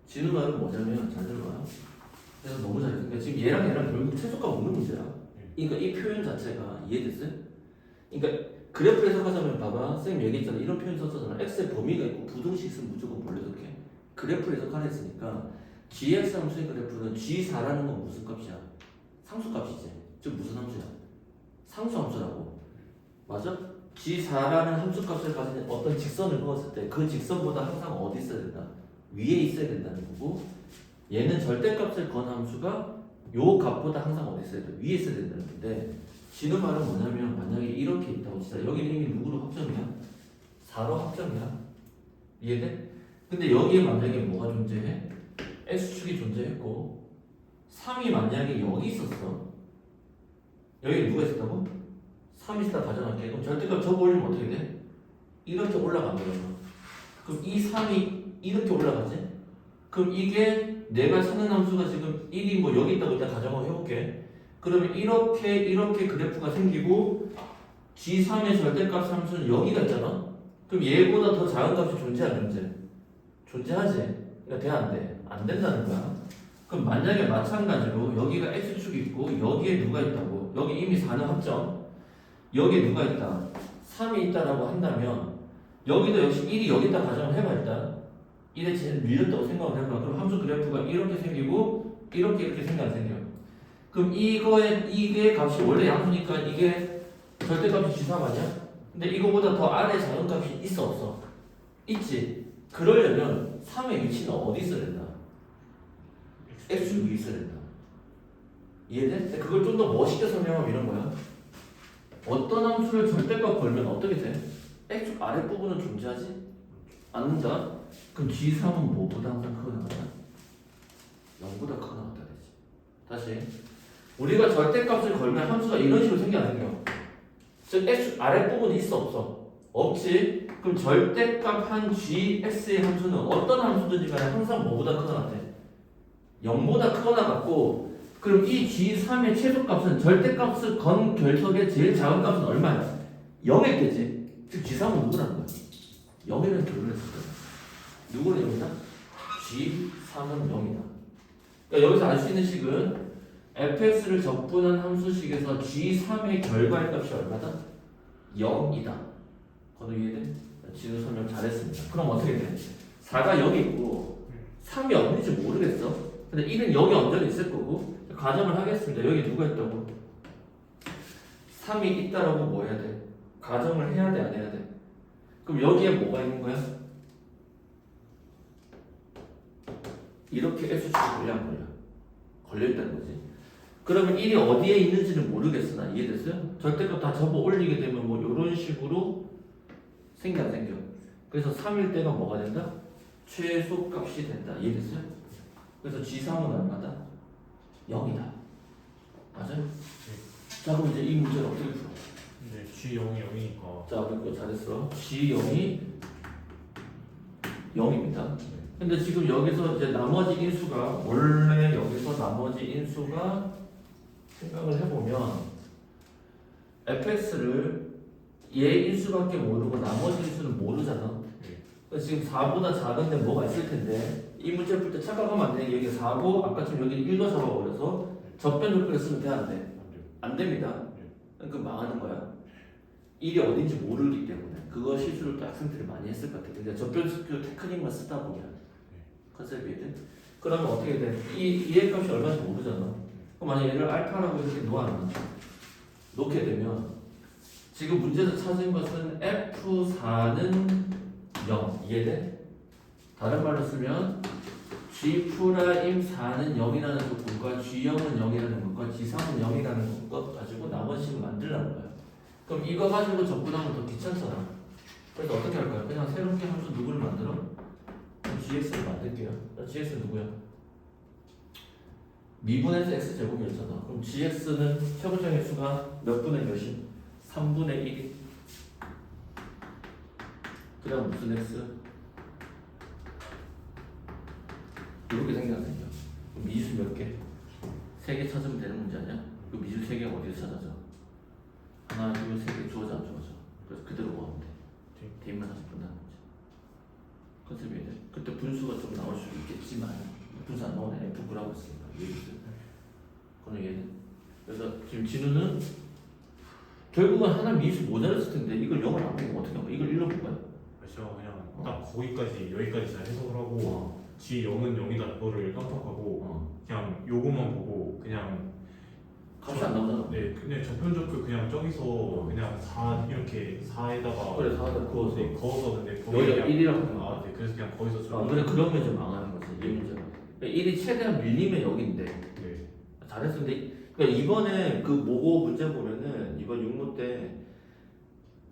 지는 말은 뭐냐면 잘 들어봐요. 그래서 너무 잘했어. 그러니까 지금 얘랑 결국 최소값 없는 문제야. 그러니까 이 표현 자체가 이해됐어요? 그러니까 그래프 해석하자면 봐봐. 선생님 얘기했잖아. 이런 표현 썼잖아. x의 범위가 있고 부등식 있으면 무조건 뭘로 해석해? 그래프 해석하라 했으니까 gx 함수의 그래프는 g4라는 건 무슨 값이야? 상수값이지. 즉 무슨 함수야? 상수함수라고. 맞아? g4라는 함수값을 가진 어떤 직선을 그었을 때 그 직선보다 항상 어디 있어야 된다? 위에 있어야 된다는 거고, 얘는 절대값을 건 함수가 요 값보다 항상 어디 있어야 돼? 위에 있어야 된다는 건데, 지금 말은 뭐냐면 만약에 이렇게 있다고 치자. 여기는 이미 누구로 확정이야? 4로 확정이야. 이해돼? 근데 여기에 만약에 뭐가 존재해? x축이 존재했고 3이 만약에 여기 있었어. 여기 누가 있었다고? 3이 있다 가정할게. 그럼 절대값 접어 올리면 어떻게 돼? 이렇게 올라가는 거야. 그럼 이 3이 이렇게 올라가지? 그럼 이게 내가 찾는 함수가 지금 1이 뭐 여기 있다고 일단 가정을 해볼게. 그러면 이렇게 그래프가 생기고 G3의 절대값 함수는 여기가 있잖아. 그럼 얘보다 더 작은 값이 존재 안 존재? 존재하지. 그러니까 돼 안 돼? 안 된다는 거야. 그럼 만약에 마찬가지로 여기가 x축이 있고 여기에 누가 있다고? 여기 이미 4는 확정. 여기에 누가 있다? 3이 있다라고 한다면 여기도 역시 1이 여기다 가정을 해봐 일단. 1에 제일 밀렸다고 생각을 해봐. 그럼 함수 그래프가 이렇게 생기고 이렇게 생겨 안 생겨? 그럼 이게 값이 원래 양수니까 이게 절대값이 G3 아니야? 근데 이거보다 더 아래 작은값이 있어 없어? 있지. 그러려면 3의 위치는 어디 있어야 된다? x축 위에 있어야 된다. 이해돼? 근데 그걸 좀 더 멋있게 설명하면 이런 거야. 어떤 함수를 절대값 걸면 어떻게 돼? x축 아랫부분은 존재하지? 않는다? 그럼 G3은 뭐보다 항상 크거나 같다? 0보다 크거나 같다 되지. 다시 우리가 절대값을 걸면 함수가 이런 식으로 생겨 안 생겨? 즉 x축 아랫부분이 있어 없어? 없지? 그럼 절대값 한 gx의 함수는 어떤 함수든지 간에 항상 뭐보다 크거나 같아? 0보다 크거나 같고 그럼 이 g3의 최소값은 절대값을 건 결석의 제일 작은 값은 얼마야? 0겠지? 즉 g3은 누구라는 거야? 0이라는 결론을 했을 거야. 누구는 0이다? g3은 0이다. 그러니까 여기서 알 수 있는 식은 fx를 적분한 함수식에서 g3의 결과의 값이 얼마다? 0이다. 거도 이해돼? 지금 설명 잘했습니다. 그럼 어떻게 돼? 4가 여기 있고 3이 어딘지 모르겠어. 근데 1은 여기 언저리 있을 거고 가정을 하겠습니다. 여기 누가 있다고? 3이 있다라고 뭐 해야 돼? 가정을 해야 돼? 안 해야 돼? 그럼 여기에 뭐가 있는 거야? 이렇게 S축이 걸려 안 걸려? 걸려있다는 거지. 그러면 1이 어디에 있는지는 모르겠으나 이해됐어요? 절대값 다 접어 올리게 되면 뭐 이런 식으로 생겨 안 생겨? 그래서 3일 때가 뭐가 된다? 최소값이 된다. 이해됐어요? 그래서 G3은 얼마다? 0이다. 맞아요? 자 그럼 이제 이 문제를 어떻게 풀어? 근데 G0이 0이니까. 자 그리고 잘했어. G0이 0입니다. 근데 지금 여기서 이제 나머지 인수가 원래 여기서 나머지 인수가 생각을 해보면 fx를 얘 인수밖에 모르고 나머지 인수는 모르잖아. 그래서 지금 4보다 작은데 뭐가 있을 텐데 이 문제 풀 때 착각하면 안 돼. 여기 4고 아까처럼 여기 1도 잡아버려서 접변 조건을 쓰면 돼 안 돼? 안 됩니다. 그러니까 망하는 거야. 1이 어딘지 모르기 때문에 그거 실수를 또 학생들이 많이 했을 것 같아. 근데 접변 스킬 테크닉만 쓰다 보면 컨셉이 돼. 그러면 어떻게 돼? 얘 값이 얼마인지 모르잖아. 그럼 만약 얘를 알파라고 이렇게 놓게 되면 지금 문제에서 찾은 것은 F4는 0 이해돼? 다른 말로 쓰면 G 프라임 4는 0이라는 조건과 G0은 0이라는 것과 G3은 0이라는 것 가지고 나머지는 만들라는 거야. 그럼 이거 가지고 접근하면 더 귀찮잖아. 그래서 어떻게 할까요? 그냥 새롭게 함수 누구를 만들어? GX를 만들게요. GX는 누구야? 미분에서 X제곱이었잖아. 그럼 GX는 최고점의 수가 몇 분의 몇이? 3분의 1이. 그 다음 무슨 X? 이렇게 생겨. 그럼 미지수 몇 개? 3개 찾으면 되는 문제 아니야? 그 미지수 3개가 어디서 찾아져? 하나, 둘, 3개 주어져 안 주어져? 그래서 그대로 모으면 돼. D만 다시 분다는 거지. 컨셉이 돼. 그때 분수가 좀 나올 수 있겠지만 분수 안 나오네. F9라고 했으니까 이해했어요? 그건 이해돼. 그래서 지금 진우는 결국은 하나 미수 모자랐을 텐데 이걸 0을 안 보고 어떻게 하고 이걸 1로 본 거야? 제가 그냥 딱 거기까지 여기까지 잘 해석을 하고 G0은 0이다 그거를 깜빡하고 그냥 요거만 보고 그냥 값이 안 나오잖아. 네 근데 접근적도 그냥 저기서 그냥 4 이렇게 4에다가 그래 4다 그어서 네, 거어서 근데 여기가 1이라고 아, 네 그래서 그냥 거기서 아, 그래 그러면 좀 망하는 거지 이 문제가. 1이 최대한 밀리면 여기인데 네. 잘했는데 그러니까 이번에 그 모고 문제 보면은 이번 6모 때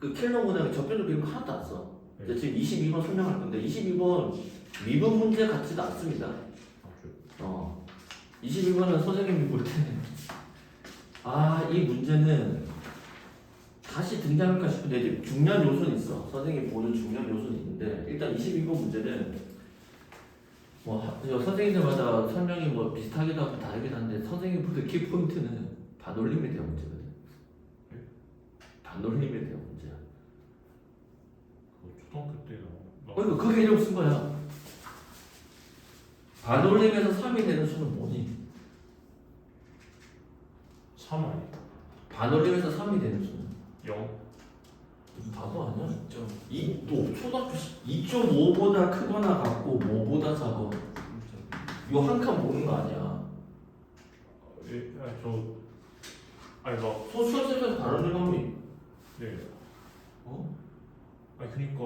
그 켈러문항 접변적 이런 거 하나도 안 써. 네. 지금 22번 설명할 건데 22번 미분 문제 같지도 않습니다. 22번은 선생님이 볼 때는 이 문제는 다시 등장할까 싶은데 이제 중요한 요소는 있어. 선생님이 보는 중요한 요소는 있는데 일단 22번 문제는 선생님들마다 설명이 뭐 비슷하기도 하고 다르기도 한데 선생님 보는 키포인트는 반올림에 대한 문제거든. 반올림에 대한 문제야. 초등학교 때 그러니까 그 개념 쓴 거야. 반올림에서 3이 되는 수는 뭐니? 3 아니야? 반올림에서 3이 되는 수는 0? 바보 아니야? 너 초등학교 2.5보다 크거나 같고 뭐보다 작아. 이거 한 칸 보는 거 아니야. 예, 아니 막 소수점에서 반올림하면 네. 어? 아니 그니까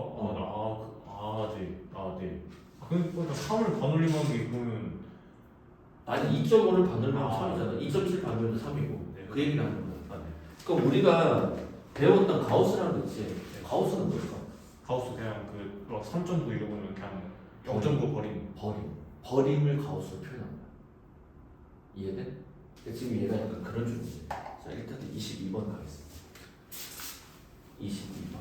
네. 그러니까 3을 반올림한 게 그러면 아니 2.5를 반올림하면 아. 3이잖아. 2.7 반올림도 3이고 네. 그 얘기를 하는 거야. 아, 네. 그럼 우리가 배웠던 가우스라는 거 있지. 가우스는 뭘까? 가우스 그냥 그막 3.9 이러면 그냥 0.9 버린. 버림을 가우스로 표현한 거야. 이해돼? 지금 얘가 약간 그런 줄이지. 자 일단 22번 가겠습니다. 22번.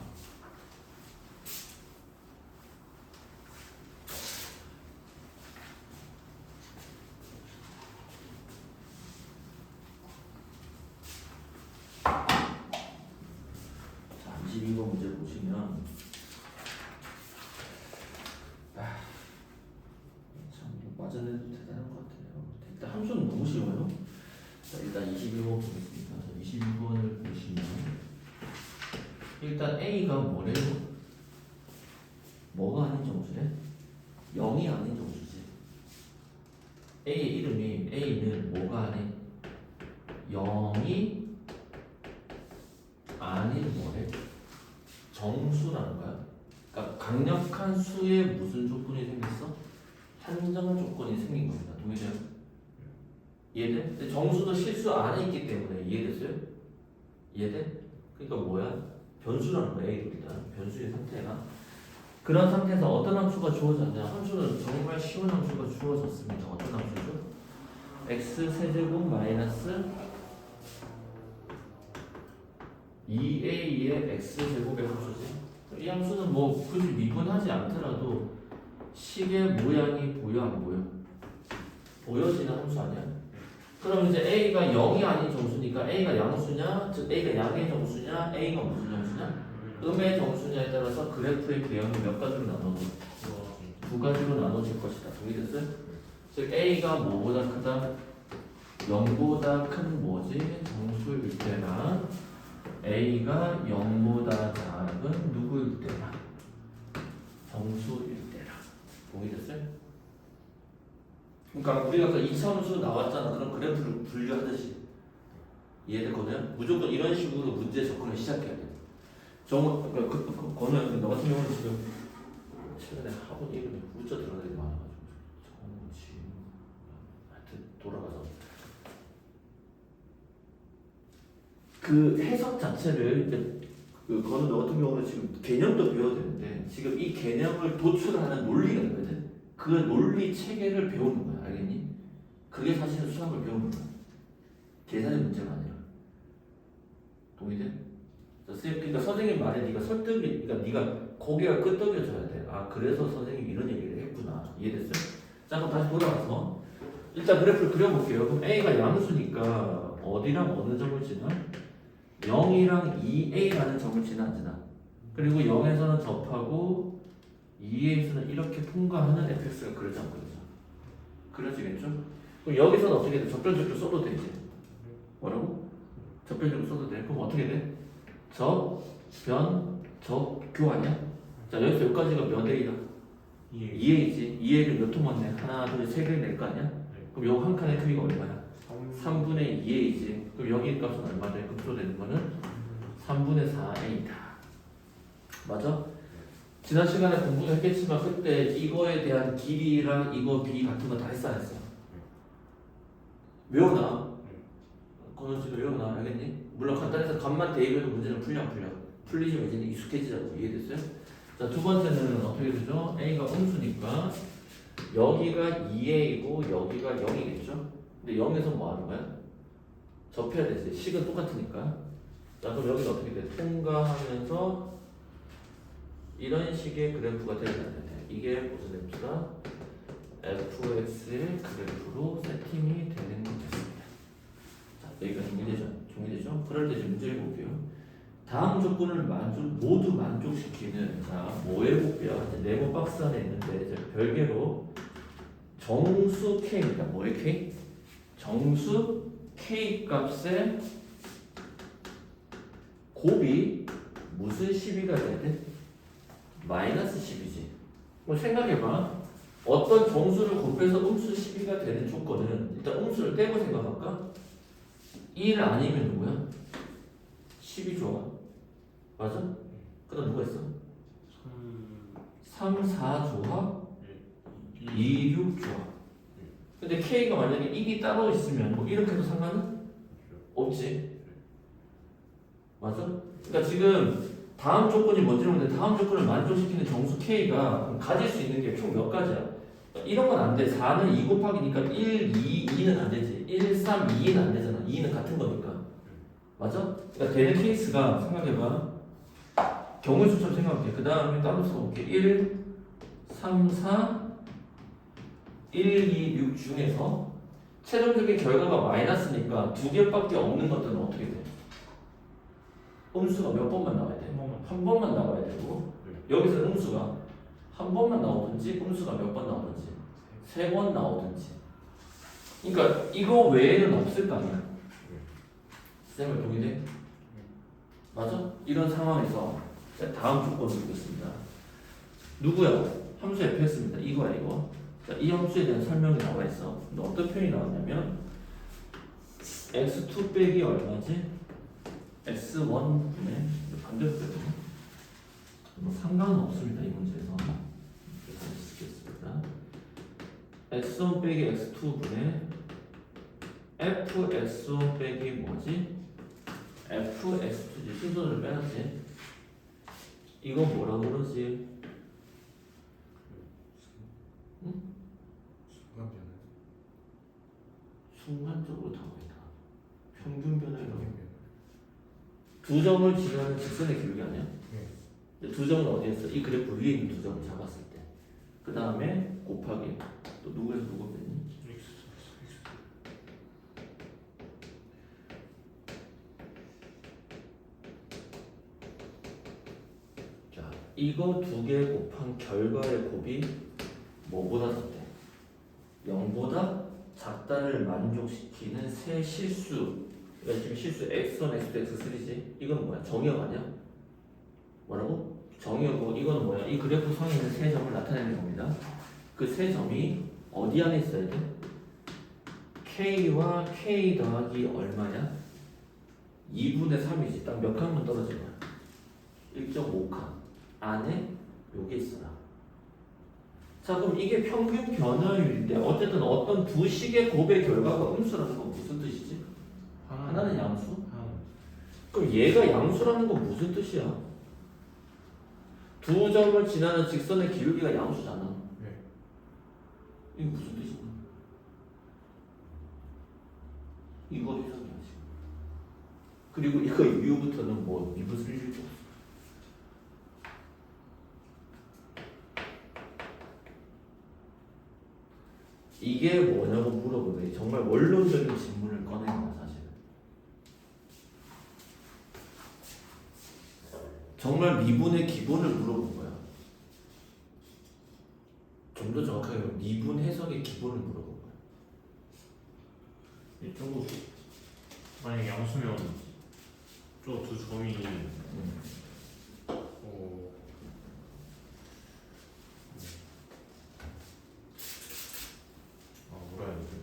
자 22번 문제 보시면 참 맞아내도 대단한 것 같아요. 일단 함수는 너무 쉬워요. 자 일단 22번 보겠습니다. 22번을 보시면 일단 A가 뭐래요? 뭐가 아닌 정수래? 0이 아닌 정수지. A의 이름이 A는 뭐가 아닌 0이 아닌 뭐래? 정수라는 거야. 그러니까 강력한 수에 무슨 조건이 생겼어? 한정 조건이 생긴 겁니다. 동의돼요? 이해돼? 근데 정수도 실수 안에 있기 때문에 이해됐어요? 이해돼? 그러니까 뭐야? 변수라는 거야. A도 일단 변수의 상태가 그런 상태에서 어떤 함수가 주어졌냐? 함수는 정말 쉬운 함수가 주어졌습니다. 어떤 함수죠? x 세제곱 마이너스 2a의 x제곱의 함수지. 이 함수는 뭐 굳이 미분하지 않더라도 식의 모양이 보여 안 보여? 보여지는 함수 아니야? 그럼 이제 a가 0이 아닌 정수니까 a가 양수냐, 즉 a가 양의 정수냐, a가 무슨 정수냐? 음의 정수냐에 따라서 그래프의 개형이 몇 가지로 나눠져? 두 가지로 나눠질 것이다. 동의됐어요? 즉 a가 뭐보다 크다? 0보다 큰 뭐지? 정수일 때랑 a가 0보다 작은 누구일 때랑 정수일 때랑 동의됐어요? 그러니까 우리가 그 이차함수 나왔잖아. 그럼 그래프를 분류하듯이 이해됐거든? 무조건 이런 식으로 문제 접근을 시작해야 돼. 거는 너 같은 경우는 지금 최근에 학원 이름이 후자 들어가는 게 많아가지고 정진 하여튼 돌아가서 그 해석 자체를 이제 거는 너 같은 경우는 지금 개념도 배워야 되는데 지금 이 개념을 도출하는 논리가 있거든. 그 논리 체계를 배우는 거야. 알겠니? 그게 사실은 수학을 배우는 거야. 계산의 문제가 아니라. 동의돼? 그러니까 선생님 말에 네가 설득이, 그러니까 네가 고개가 끄덕여져야 돼. 아 그래서 선생님이 이런 얘기를 했구나. 이해됐어요? 자 그럼 다시 돌아와서 일단 그래프를 그려볼게요. 그럼 A가 양수니까 어디랑 어느 점을 지나? 0이랑 2A라는 점을 지나 안 지나? 그리고 0에서는 접하고 2A에서는 이렇게 통과하는 fx가 그려져 안 그려져? 그려지겠죠? 그럼 여기서는 어떻게 돼? 접변적으로 써도 되지. 뭐라고? 접변적으로 써도 돼. 그럼 어떻게 돼? 접변 적교 아니야? 자 여기서 여기까지가 몇 A다? 2A지. 2A를 몇 통 왔네? 하나 둘 세 개 낼 거 아니야? 그럼 여기 한 칸의 크기가 얼마야? 3분의 2A지. 그럼 여기 값은 얼마 돼? 급수로 되는 거는 3분의 4A다. 맞아? 지난 시간에 공부했겠지만 그때 이거에 대한 길이랑 이거 비 같은 거 다 했어 안 했어? 외워놔. 거는 지금 외워놔. 알겠니? 물론 간단해서 값만 대입해도 문제는 풀려 안 풀려? 풀리지만 이제는 익숙해지자고. 이해됐어요? 자, 두 번째는 어떻게 되죠? A가 음수니까 여기가 2A이고 여기가 0이겠죠? 근데 0에서 뭐 하는 거야? 접해야 되지. 식은 똑같으니까. 자, 그럼 여기가 어떻게 돼? 통과하면서 이런 식의 그래프가 되어야 되는데 이게 무슨 앱수다? fx의 그래프로 세팅이 되는 것입니다. 자, 여기가 종이되죠? 그럴 때 이제 문제를 볼게요. 다음 조건을 모두 만족시키는 자, 뭐 해볼게요? 이제 네모 박스 안에 있는데 이제 별개로 정수 k입니다. 뭐의 k? 정수 k 값의 곱이 무슨 12가 돼야 돼? 마이너스 10이지. 뭐 생각해봐. 어떤 정수를 곱해서 음수 12가 되는 조건은 일단 음수를 떼고 생각할까? 1 아니면 누구야? 10이 좋아. 맞아? 그 다음 누가 있어? 3, 4 조합 2, 6 조합. 근데 K가 만약에 1이 따로 있으면 뭐 이렇게 해도 상관은 없지. 맞아? 그러니까 지금 다음 조건이 뭔지 모르는데 다음 조건을 만족시키는 정수 K가 가질 수 있는 게 총 몇 가지야? 이런 건 안 돼. 4는 2 곱하기니까 1, 2, 2는 안 되지. 1, 3, 2는 안 되잖아. 2는 같은 거니까. 맞아? 그러니까 되는 케이스가 생각해봐. 경우의 수처럼 생각할게. 그 다음에 따로 써볼게. 1, 3, 4, 1, 2, 6 중에서 최종적인 결과가 마이너스니까 두 개밖에 없는 것들은 어떻게 돼? 음수가 몇 번만 나와야 돼? 한 번만 나와야 되고 여기서 음수가 한 번만 나오든지 음수가 몇 번 나오든지 세 번 나오든지 그러니까 이거 외에는 없을 거 아니야. 쌤을 동의돼? 맞아? 이런 상황에서 다음 조건을 보겠습니다. 누구야? 함수 fx입니다. 이거야 이거. 자, 이 함수에 대한 설명이 나와 있어. 근데 어떤 표현이 나왔냐면 x2 빼기 얼마지? x1분의 반대로 빼거든요. 뭐 상관은 없습니다. 이 문제에서. 그래서 쓰겠습니다. x1 빼기 x2분의 fx1 빼기 뭐지? fx2지. 순서를 빼놨지. 이건 뭐라고 그러지? 응? 순간적으로 다보이다. 평균 변화라고. 두 점을 지나는 직선의 기울기 아니야? 네. 두 점은 어디에 있어? 이 그래프 위에 있는 두 점을 잡았을 때. 그 다음에 곱하기 또 누구에서 누구 빼니? 자, 이거 두 개 곱한 결과의 곱이 뭐보다 작대? 0보다 작다를 만족시키는 세 실수. 그러니까 지금 실수 x1, x2, x3지. 이건 뭐야? 정의역 아니야? 뭐라고? 정의역고 이거는 뭐야? 이 그래프 상에 있는 세 점을 나타내는 겁니다. 그 세 점이 어디 안에 있어야 돼? K와 K 더하기 얼마냐? 2분의 3이지. 딱 몇 칸만 떨어진 거야? 1.5칸 안에 요게 있어라. 자, 그럼 이게 평균 변화율인데 어쨌든 어떤 두 식의 곱의 결과가 음수라는 건 무슨 뜻이지? 하나는 양수? 그럼 얘가 양수라는 건 무슨 뜻이야? 두 점을 지나는 직선의 기울기가 양수잖아. 네. 이게 무슨 뜻이냐? 이거 해석해야지. 그리고 이거 이후부터는 뭐 미분을 일도 없어. 이게 뭐냐고 물어보면 정말 원론적인 질문을 꺼낸 거야 사실은. 정말 미분의 기본을 물어본 거야. 좀 더 정확하게 미분 해석의 기본을 물어본 거야. 이쪽으로 만약 양수면 저 두 점이 뭐라 해야 되지?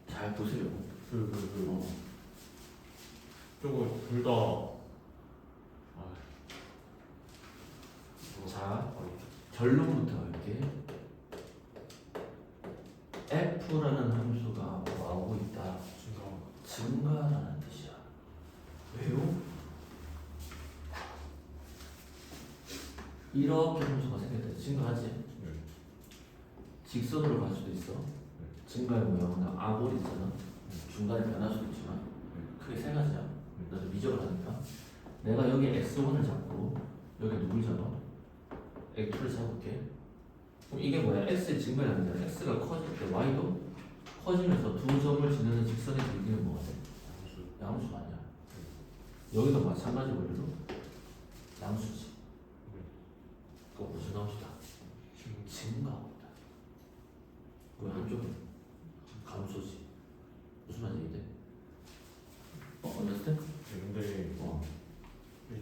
잘 보세요. 저거 둘다 자, 결론부터 할게. F라는 함수가 뭐하고 있다? 증가라는 뜻이야. 왜요? 이렇게 함수가 생겼다. 증가하지? 직선으로 갈 수도 있어. 증가의 모양은 아골이 있잖아. 중간에 변할 수도 있지만 크게 세 가지야. 나도 미적을 하니까 내가 여기 x1을 잡고 여기 누굴 잡아? x2를 잡을게. 그럼 이게 뭐야? x의 증가량이잖아. x가 커질 때 y도 커지면서 두 점을 지나는 직선의 길이는 뭐가 돼? 양수 아니야. 여기도 마찬가지 원리로 양수지. 그거 무슨 함수다? 증가함수다. 그 한쪽은 감소지. 무슨 말인지 이해? understand? 근데 어.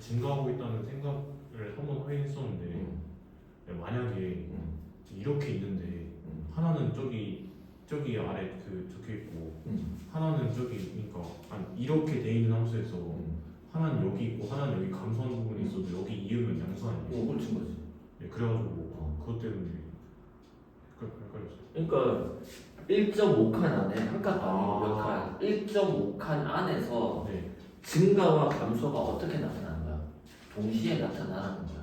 증가하고 있다는 생각을 한번 확인했었는데 만약에 이렇게 있는데 하나는 저기 아래 그 적혀 있고 하나는 저기 그러니까 아니 이렇게 돼 있는 함수에서 하나는 여기 있고 하나는 여기 감소하는 부분이 있어도 여기 이으면 양수 아니에요? 옳은 거지. 네, 그래가지고 그것 때문에 헷갈렸어요. 그러니까 1.5칸 안에 한 칸도 아. 아니고 몇 칸, 1.5칸 안에서 네. 증가와 감소가 어떻게 나타나는 거야? 동시에 나타나는 거야.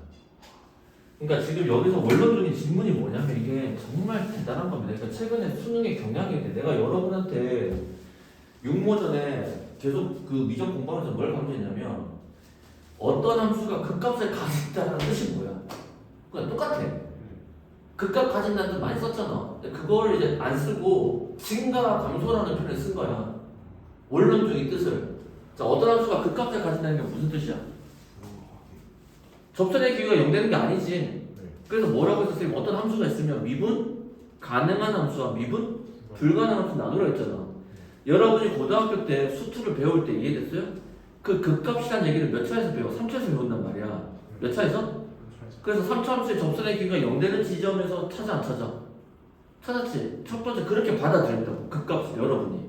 그러니까 지금 여기서 원론적인 질문이 뭐냐면 이게 정말 대단한 겁니다. 그러니까 최근에 수능의 경향인데 내가 여러분한테 육모전에 계속 그 미적 공부하면서 뭘 강조했냐면 어떤 함수가 극값을 가진다는 뜻이 뭐야? 그냥 똑같아. 극값 가진다는 뜻 많이 썼잖아. 근데 그걸 이제 안 쓰고 증가와 감소라는 표현을 쓴 거야. 원론적인 뜻을. 자, 어떤 함수가 극값을 가진다는 게 무슨 뜻이야? 접선의 기호가 0 되는 게 아니지. 그래서 뭐라고 했어? 선생님 어떤 함수가 있으면 미분 가능한 함수와 미분 불가능한 함수 나누라 했잖아. 여러분이 고등학교 때 수투를 배울 때 이해됐어요? 그 극값이란 얘기를 몇 차에서 배워? 3차에서 배운단 말이야. 몇 차에서? 그래서 3차 함수의 접선의 기호가 0 되는 지점에서 찾아 안 찾아? 찾았지. 첫 번째 그렇게 받아들였다고. 극값을 여러분이.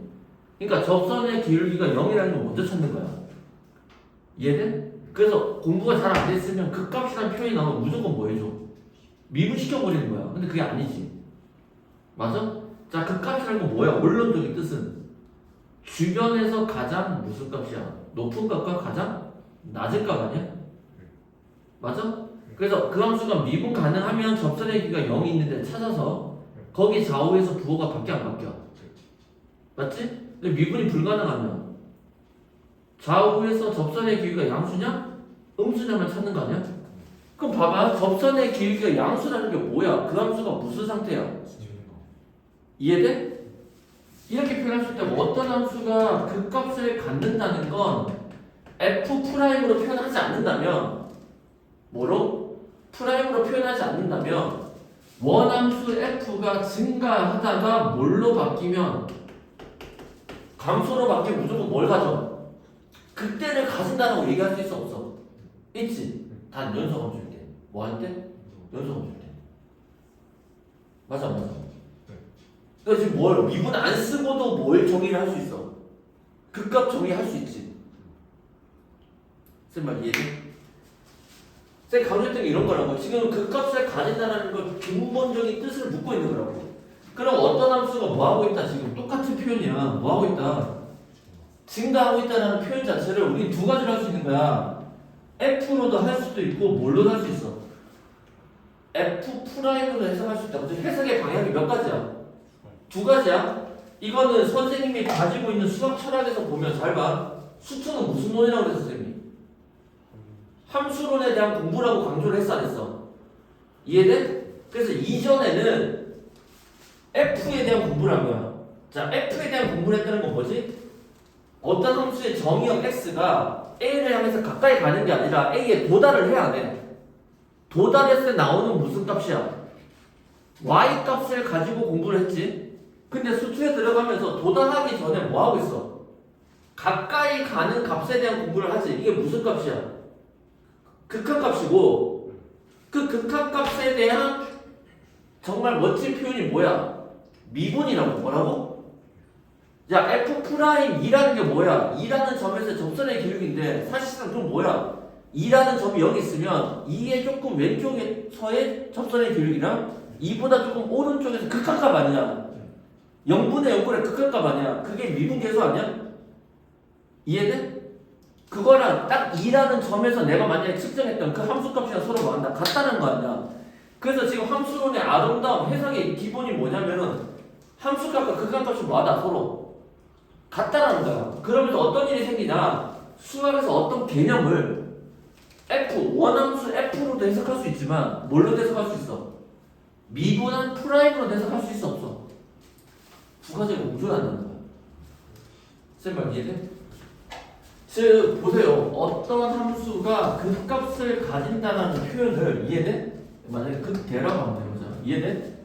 그러니까 접선의 기울기가 0이라는 걸 먼저 찾는 거야. 이해돼? 그래서 공부가 잘 안 됐으면 극값이라는 표현이 나오면 무조건 뭐 해줘? 미분시켜버리는 거야. 근데 그게 아니지. 맞아? 자, 극값이라는 건 뭐야? 원론적인 뜻은 주변에서 가장 무슨 값이야? 높은 값과 가장 낮은 값 아니야? 맞아? 그래서 그 함수가 미분 가능하면 접선의 기가 0이 있는데 찾아서 거기 좌우에서 부호가 바뀌어 안 바뀌어? 맞지? 근데 미분이 불가능하면 좌우에서 접선의 기울기가 양수냐? 음수냐만 찾는 거 아니야? 그럼 봐봐. 접선의 기울기가 양수라는 게 뭐야? 그 함수가 무슨 상태야? 이해돼? 이렇게 표현할 수 있다고. 어떤 함수가 그 값을 갖는다는 건 F'으로 표현하지 않는다면 뭐로? 프라임으로 표현하지 않는다면 원함수 F가 증가하다가 뭘로 바뀌면 감소로 바뀌면 무조건 뭘 가져? 그때를 가진다라고 얘기할 수 있어 없어? 있지? 단 연속함 줄 때. 뭐 할 때? 연속함 줄 때. 맞아 맞아. 그러니까 지금 뭘 미분 안 쓰고도 뭘 정의를 할 수 있어? 극값 정의할 수 있지. 쌤 말 이해돼? 쌤 강조했던 게 이런 거라고. 지금 극값을 가진다는 걸 근본적인 뜻을 묻고 있는 거라고. 그럼 어떤 함수가 뭐 하고 있다? 지금 똑같은 표현이야. 뭐 하고 있다? 증가하고 있다는 표현 자체를 우리 두 가지로 할 수 있는 거야. F로도 할 수도 있고 뭘로도 할 수 있어? F'으로 해석할 수 있다. 그치? 해석의 방향이 몇 가지야? 두 가지야. 이거는 선생님이 가지고 있는 수학 철학에서 보면 잘 봐. 수투는 무슨 논이라고 그랬어 선생님이? 함수론에 대한 공부라고 강조를 했어 안 했어? 이해돼? 그래서 이전에는 F에 대한 공부를 한 거야. 자, F에 대한 공부를 했다는 건 뭐지? 어떤 함수의 정의역 X가 A를 향해서 가까이 가는 게 아니라 A에 도달을 해야 돼. 도달했을 때 나오는 무슨 값이야? Y 값을 가지고 공부를 했지. 근데 수투에 들어가면서 도달하기 전에 뭐 하고 있어? 가까이 가는 값에 대한 공부를 하지. 이게 무슨 값이야? 극한값이고 그 극한값에 대한 정말 멋진 표현이 뭐야? 미분이라고. 뭐라고? 야, F'E라는 게 뭐야? 2라는 점에서 접선의 기울기인데 사실상 그럼 뭐야? 2라는 점이 여기 있으면 2의 조금 왼쪽에서의 접선의 기울기랑 2보다 조금 오른쪽에서 극한값 아니야? 0분의 0분의 극한값 아니야? 그게 미분 계수 아니야? 이해돼? 그거랑 딱 2라는 점에서 내가 만약에 측정했던 그 함수값이랑 서로 뭐한다? 같다는 거 아니야? 그래서 지금 함수론의 아름다운 해석의 기본이 뭐냐면은 함수값과 극한값이 뭐하다? 서로 같다라는 거야. 그러면서 어떤 일이 생기냐? 수학에서 어떤 개념을 원함수 F로도 해석할 수 있지만 뭘로 해석할 수 있어? 미분한 프라임으로 해석할 수 있어 없어? 부가제곱 우존한다는 거야. 쌤말 이해돼? 즉 보세요. 어떤 함수가 극값을 가진다는 표현을 이해돼? 만약에 극대라고 한번 해보자. 이해돼?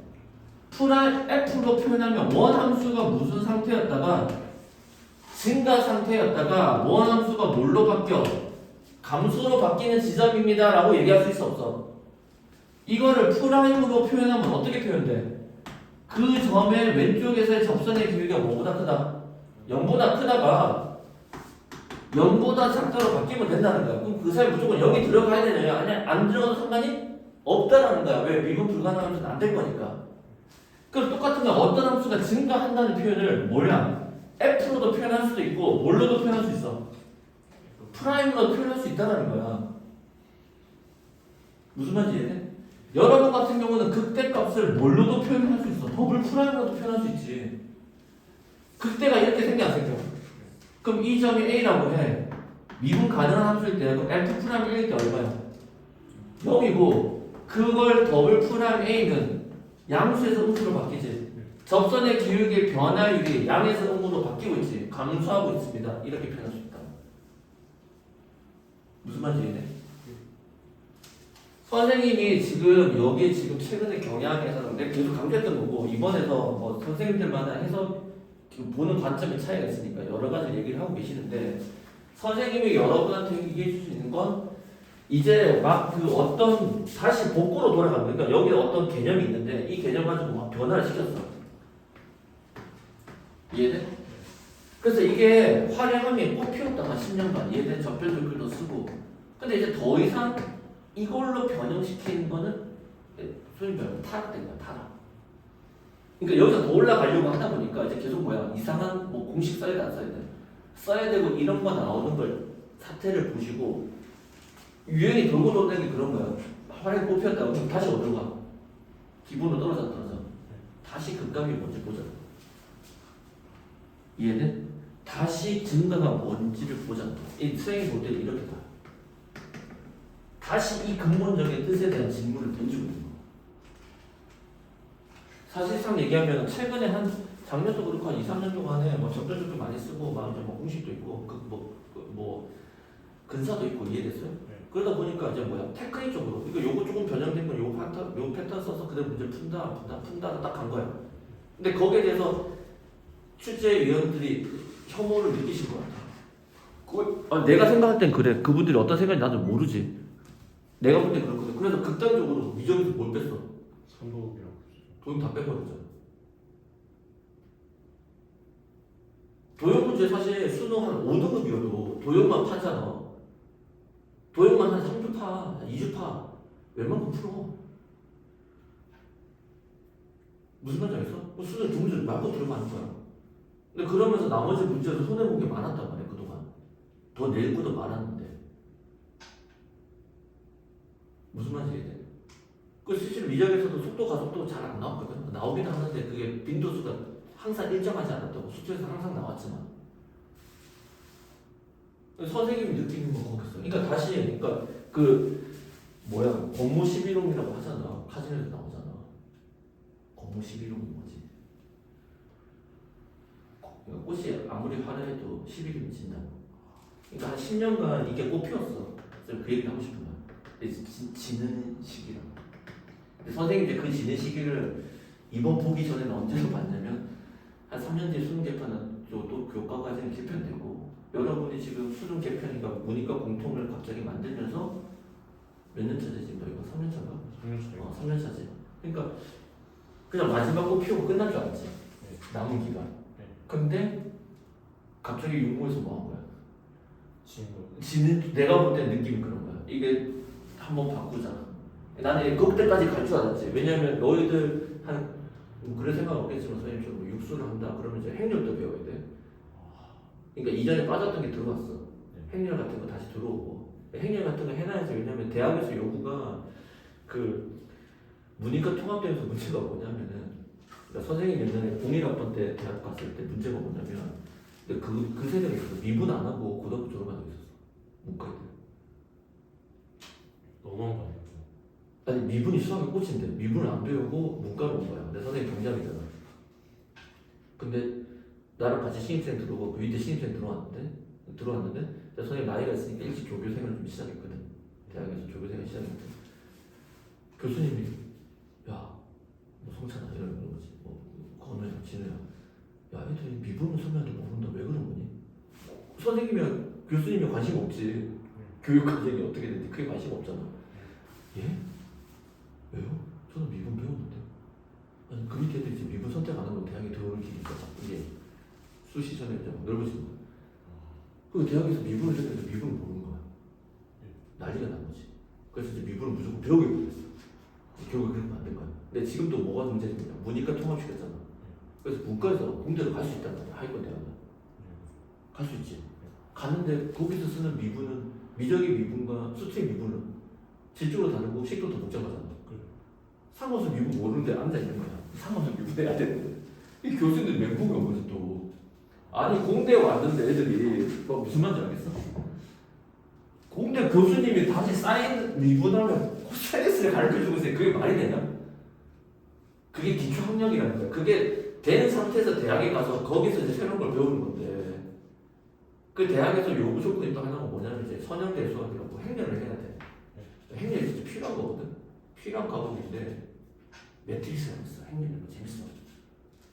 프라임 F로 표현하면 원함수가 무슨 상태였다가 증가 상태였다가 원함수가 뭘로 바뀌어? 감수로 바뀌는 지점입니다 라고 얘기할 수 있어 없어? 이거를 프라임으로 표현하면 어떻게 표현돼? 그 점의 왼쪽에서의 접선의 길이가 뭐보다 크다? 0보다 크다가 0보다 작다로 바뀌면 된다는 거야. 그럼 그 사이 무조건 0이 들어가야 되느냐? 아니 안 들어가도 상관이 없다라는 거야. 왜? 미분 불가능하면 안 될 거니까. 그럼 똑같은 거 어떤 함수가 증가한다는 표현을 뭐냐? F로도 표현할 수도 있고 뭘로도 표현할 수 있어. 프라임으로 표현할 수 있다는 거야. 무슨 말인지 이해돼? 여러분 같은 경우는 극대값을 뭘로도 표현할 수 있어. 더블 프라임으로도 표현할 수 있지. 극대가 이렇게 생겨 안 생겨? 그럼 이 점이 A라고 해. 미분 가능한 함수일 때 그럼 F 프라임 1일 때 얼마야? 0이고 그걸 더블 프라임 A는 양수에서 음수로 바뀌지. 접선의 기울기의 변화율이 양에서 음으로 바뀌고 있지. 감소하고 있습니다. 이렇게 표현할 수 있다. 무슨 말인지 이해돼? 선생님이 지금 여기 지금 최근에 경향에서 내가 계속 강조했던 거고 이번에서 뭐 선생님들마다 해석 보는 관점의 차이가 있으니까 여러 가지 얘기를 하고 계시는데 선생님이 여러분한테 얘기해 줄 수 있는 건 이제 막 그 어떤 다시 복구로 돌아가는 거니까 그러니까 여기 어떤 개념이 있는데 이 개념 가지고 막 변화를 시켰어. 이해돼? 그래서 이게 활용함이 꼭 피웠다가 10년간 이해돼? 접별조별도 쓰고 근데 이제 더 이상 이걸로 변형시키는 거는 소위 말하면 타락된 거야. 타락. 그러니까 여기서 더 올라가려고 하다 보니까 이제 계속 뭐야 이상한 뭐 공식 써야 돼 안 써야 돼 써야 되고 이런 거 나오는 걸 사태를 보시고 유행이 돌고 도는 게 그런 거야. 활약이 뽑혔다고 그럼 다시 어디로 가? 기본으로 떨어져. 다시 극값이 뭔지 보자. 이해돼? 다시 증가가 뭔지를 보자. 이 수행이 볼 때 이렇게 가. 다시 이 근본적인 뜻에 대한 질문을 던지고 있는 거. 사실상 얘기하면 최근에 한 작년도 그렇고 한 2, 3년 동안에 뭐 접전적도 많이 쓰고 막 이제 뭐 공식도 있고 뭐 근사도 있고 이해됐어요? 그러다 보니까 이제 뭐야 테크닉 쪽으로 이거 요거 조금 변형된 건 요 패턴 써서 그대로 문제 푼다 딱 간 거야. 근데 거기에 대해서 출제위원들이 혐오를 느끼신 것 같아. 내가 생각할 땐 그래. 그분들이 어떤 생각인지 나도 모르지. 내가 볼 때 그렇거든. 그래서 극단적으로 미적에서 뭘 뺐어? 선도국이랑 도형 다 빼버렸잖아. 도형 문제 사실 수능 한 5등급이어도 도형만 파잖아. 도형만 한 3주 파, 2주 파. 웬만큼 풀어. 무슨 말인지 알겠어? 수능 두 문제 말고 들어가는 거야. 근데 그러면서 나머지 문제에서 손해본 게 많았단 말이야 그동안. 더 낼 것도 많았는데 무슨 말인지 이해돼? 그 실제로 미적에서도 속도 가속도 잘 안 나왔거든. 나오긴 하는데 그게 빈도수가 항상 일정하지 않았다고 수초에서 항상 나왔지만 선생님이 느끼는 건 거겠어. 그러니까 다시 그러니까 그 뭐야 권무 11홍이라고 하잖아. 카진에서 나오잖아. 권무 11홍이 뭐지? 꽃이 아무리 화려해도 11이면 진다고. 그러니까 한 10년간 이게 꽃 피웠어. 그 얘기를 하고 싶은 거야. 지는 시기라고. 근데 선생님이 그 지는 시기를 이번 보기 전에는 언제서 봤냐면 한 3년 뒤에 수능 개편은 또 교과 과정이 개편되고 여러분이 지금 수능 개편이니까 문이과 공통을 갑자기 만들면서 몇 년 차지 지금 너희가 3년 차가? 3년 차지. 그러니까 그냥 마지막 꽃 피우고 끝날 줄 알았지. 남은 기간. 근데 갑자기 육모에서 뭐 한 거야? 지는 내가 볼 때 느낌이 그런 거야. 이게 한번 바꾸자. 나는 그때까지 갈 줄 알았지. 왜냐면 너희들 뭐 그런 생각 없겠지만 선생님처럼 뭐 육수를 한다 그러면 이제 행렬도 배워야 돼. 그러니까 이전에 빠졌던 게 들어왔어. 행렬 같은 거 다시 들어오고 행렬 같은 거 해놔야지. 왜냐면 대학에서 요구가 그 문이과 통합되면서 문제가 뭐냐면은 그러니까 선생님 옛날에 01학번 때 대학 갔을 때 문제가 뭐냐면 그 세대가 있었어. 미분 안 하고 고등학교 졸업한 적 있었어. 문과애들. 너무한 거 아니야? 아니 미분이 수학의 꽃인데 미분을 안 배우고 문과로 온 거야. 내 선생님 경장이잖아. 근데 근데 나랑 같이 신입생 들어오고 그 밑에 신입생 들어왔는데 선생님 나이가 있으니까 일찍 조교생을 좀 시작했거든. 대학에서 조교생을 시작했거든. 교수님이 야뭐 성찬아 이러는 거지. 뭐 건우야 진우야 야 애들이 미분을 설명해도 모른다 왜 그런 거니? 선생님이랑 교수님이 관심 없지. 교육 과정이 어떻게 되는지 그게 관심 없잖아. 예? 왜요? 저는 미분 배웠는데. 아니 그 밑에 애들이 지금 미분 선택하는 거 대학에 들어오는 길이니까 이게 수시 전에 이제 넓어지는 거야. 그 대학에서 미분을 했는데 미분을 모르는 거야. 난리가 난 거지. 그래서 이제 미분을 무조건 배우게 됐어. 결국에 그렇게 만든 거야. 근데 지금도 뭐가 문제냐면 문이과 통합시켰잖아. 그래서 문과에서 공대로 갈 수 있단 말이야. 하위권 대학은 갈 수 있지. 갔는데 거기서 쓰는 미분은 미적의 미분과 수트의 미분은 질적으로 다르고 식도 더 복잡하잖아. 상호수 미분 모르는데 앉아 있는 거야. 상호수 미분 해야 되는 거야. 이 교수들 멘붕이 온 거지 또. 아니 공대에 왔는데 애들이 뭐 무슨 말인지 알겠어? 공대 교수님이 다시 사인 미분하면 코사인스를 가르쳐주고 있어요. 그게 말이 되냐? 그게 기초학력이라는 거야. 그게 된 상태에서 대학에 가서 거기서 이제 새로운 걸 배우는 건데 그 대학에서 요구 조건이 또 하나가 뭐냐면 이제 선형대 수학이라고 행렬을 해야 돼. 행렬이 진짜 필요한 거거든. 필요한 과목인데 매트리스가 있어. 행렬이 재밌어.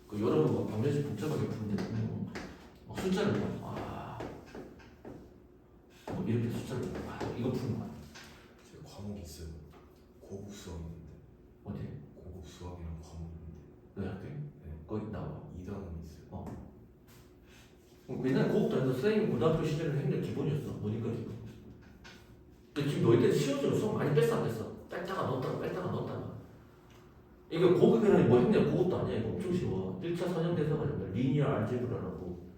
그 여러분 뭐 방정식 복잡하게 푸는데 막 숫자를 뭐 이렇게 숫자를 이거 푸는 거야. 제가 과목이 있어요. 고급 수학인데. 어디? 고급 수학이랑 과목이 있는데. 너희 학교에? 네. 거기 나와. 2단원이 있어요. 옛날에 고급 다니면서 선생님 고등학교 시절에는 행렬 기본이었어. 뭐니까 지금. 근데 지금 너희들 시험지로 수업 많이 뺐어 안 뺐어? 뺐다가 넣었다가. 이게 고급이라니 뭐 행렬 고급도 아니야. 이거 엄청 쉬워. 1차 선형대사가 아니라 리니어 알제브라라고.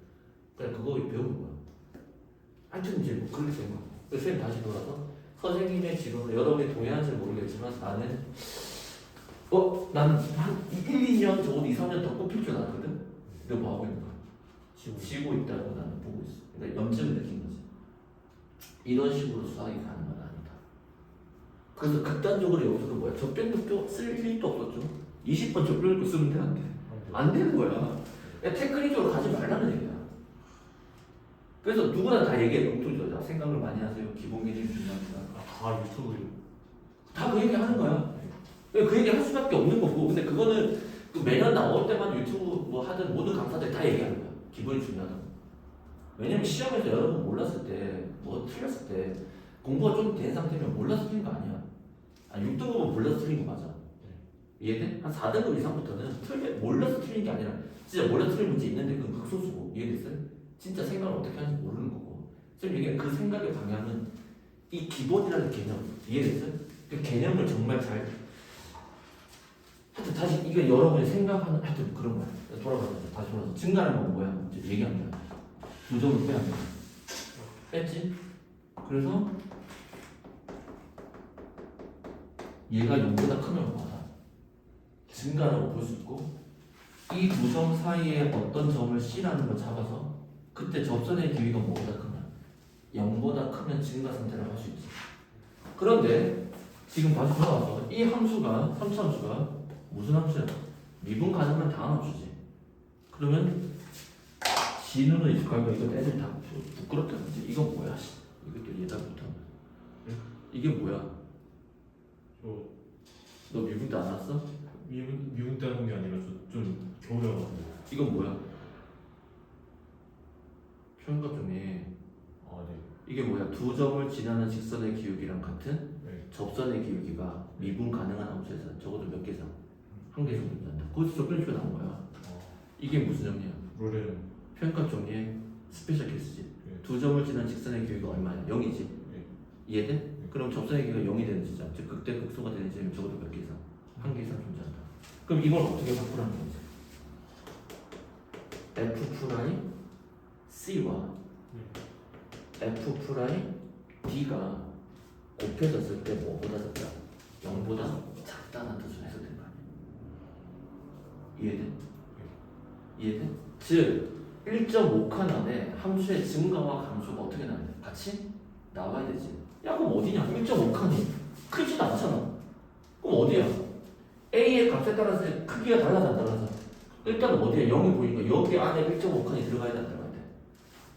그냥 그거 배우는 거야. 하여튼 이제 뭐 그렇게 된 거야. 그래서 선생님 다시 돌아서 선생님의 지론을 여러분이 동의하는지 모르겠지만 나는 난 한 1, 2년 적어도 2, 3년 더 꼽힐 줄 알았거든? 근데 뭐 하고 있는 거야? 지고 있다고 나는 보고 있어. 그러니까 염증을 느낀 거지. 이런 식으로 수학이 가는 건 아니다. 그래서 극단적으로 여기서도 뭐야? 접변력도 쓸 일도 없었죠. 20번 접변력도 쓰면 돼, 안 돼? 안 되는 거야. 그냥 테크닉적으로 가지 말라는 얘기야. 그래서 누구나 다 얘기해. 공통적으로 생각을 많이 하세요. 기본 개념이 중요합니다. 다 유튜브 다 그 얘기 하는 거야. 그 얘기 할 수밖에 없는 거고. 근데 그거는 그 매년 나올 때마다 유튜브 뭐 하든 모든 강사들이 다 얘기하는 거야. 기본이 중요하다고. 왜냐면 시험에서 여러분 몰랐을 때, 뭐 틀렸을 때 공부가 좀 된 상태면 몰라서 틀린 거 아니야. 6등급은 몰라서 틀린 거 맞아. 이해돼? 한 4등급 이상부터는 몰라서 틀린 게 아니라 진짜 몰라서 틀린 문제 있는데 그건 극소수고. 이해됐어요? 진짜 생각을 어떻게 하는지 모르는 거고. 지금 얘기한 그 생각의 방향은 이 기본이라는 개념. 이해됐어요? 그 개념을 정말 잘 하여튼 다시 이거 여러분이 생각하는 하여튼 그런 거야. 다시 돌아서 증가하는 건 뭐야? 이제 얘기합니다. 두 점을 빼야 돼. 뺐지? 그래서 얘가 0보다 크면 뭐다? 증가라고 볼 수 있고 이 두 점 사이에 어떤 점을 C라는 걸 잡아서 그때 접선의 길이가 뭐보다 크면 0보다 크면 증가 상태라고 할 수 있지. 그런데 지금 다시 돌아와서 이 함수가 3차 함수가 무슨 함수야? 미분 가능한 다음 함수지. 그러면 진우는 있을 거야. 이거 애들 다 부끄럽다. 이건 뭐야? 이것도 예다 못하면. 이게 뭐야? 너 미분 때 안 왔어? 미분 때 하는 게 아니라 좀 겨울이어가지고. 이건 뭐야? 표현과 중에 네. 이게 뭐야? 두 점을 지나는 직선의 기울기랑 같은 네. 접선의 기울기가 미분 가능한 함수에서 적어도 몇 개 이상? 한 개 정도 된다. 거기서 접근식이 나온 거야. 이게 무슨 점이야? 롤에는 표현값 정리의 스페셜 케이스지. 네. 두 점을 지난 직선의 기울기가 얼마야? 0이지. 네. 이해돼? 그럼 접선의 기울기가 0이 되는 지점, 즉 극대 극소가 되는 지점이 적어도 몇 개 이상? 한 개 이상 존재한다. 그럼 이걸 어떻게 바꾸라는 거지? F 프라임 C와 F 프라임 D가 곱해졌을 때 뭐보다 작다? 0보다 작다는 뜻으로 해석된 거 아니야? 이해돼? 이해돼? 즉 1.5칸 안에 함수의 증가와 감소가 어떻게 나와야 돼? 같이 나와야 되지. 야 그럼 어디냐? 1.5칸이 크지도 않잖아. 그럼 어디야? A의 값에 따라서 크기가 달라져 안 달라져? 일단 어디에 0이 보이니까 여기 안에 1.5칸이 들어가야 돼, 안 들어가야 돼?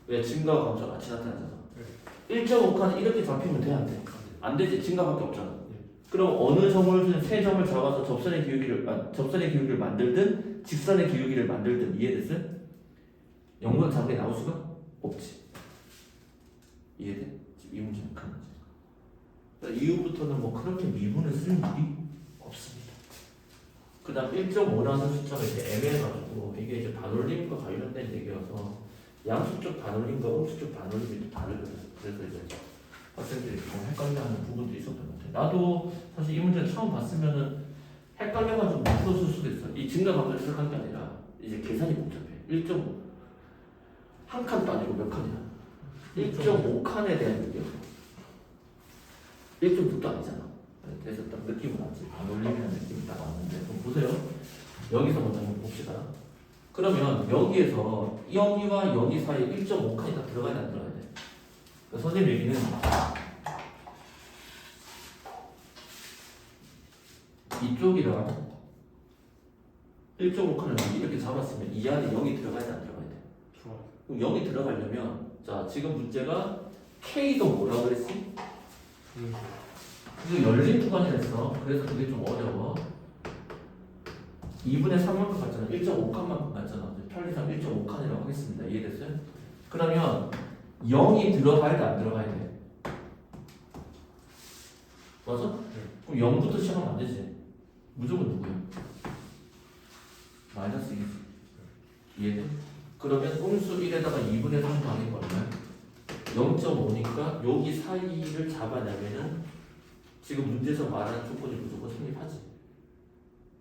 왜? 증가와 감소가 같이 나타나잖아. 1.5칸 이렇게 잡히면 돼, 안 돼? 안 되지. 증가밖에 없잖아. 그럼 어느 점을 세 점을 잡아서 접선의 기울기를 만들든 직선의 기울기를 만들든 이해됐어요? 0보다 작은 게 나올 수가 없지. 이해돼? 지금 이 문제는 큰 문제. 그러니까 이후부터는 뭐 그렇게 미분을 쓸 일이 없습니다. 그 다음 1.5라는 숫자가 이제 애매해가지고 이게 이제 반올림과 관련된 얘기여서 양수적 반올림과 음수적 반올림이 다르거든. 그래서 이제 학생들이 좀 헷갈려하는 부분도 있었던 것 같아요. 나도 사실 이 문제를 처음 봤으면은 헷갈려가지고 못 풀었을 수도 있어. 이 증가감을 생각한 게 아니라 이제 계산이 복잡해. 1.5 한 칸도 아니고 몇 칸이야? 1.5칸에 대한 얘기야. 1.6도 아니잖아. 그래서 딱 느낌은 왔지. 반올림이라는 느낌이 딱 왔는데 좀 보세요. 여기서 먼저 한번 봅시다. 그러면 여기에서 여기와 여기 사이에 1.5칸이 딱 들어가야 돼, 안 들어가야 돼? 그러니까 선생님 얘기는 이쪽이랑 1.5칸을 이렇게 잡았으면 이 안에 0이 들어가야 돼, 안 들어가야 돼? 좋아요. 그럼 0이 들어가려면 자 지금 문제가 K도 뭐라고 그랬지? 이거 열린 구간이랬어. 그래서 그게 좀 어려워. 2분의 3만큼 같잖아. 1.5칸만큼 같잖아. 편리상 1.5칸이라고 하겠습니다. 이해됐어요? 그러면 0이 들어가야 돼, 안 들어가야 돼? 맞아? 그럼 0부터 시작하면 안 되지. 무조건 누구야? 마이너스 1이지. 이해돼? 그러면 음수 1에다가 2분의 3 더하는 거 얼마야? 0.5니까 여기 사이를 잡아내면은 지금 문제에서 말하는 조건이 무조건 성립하지.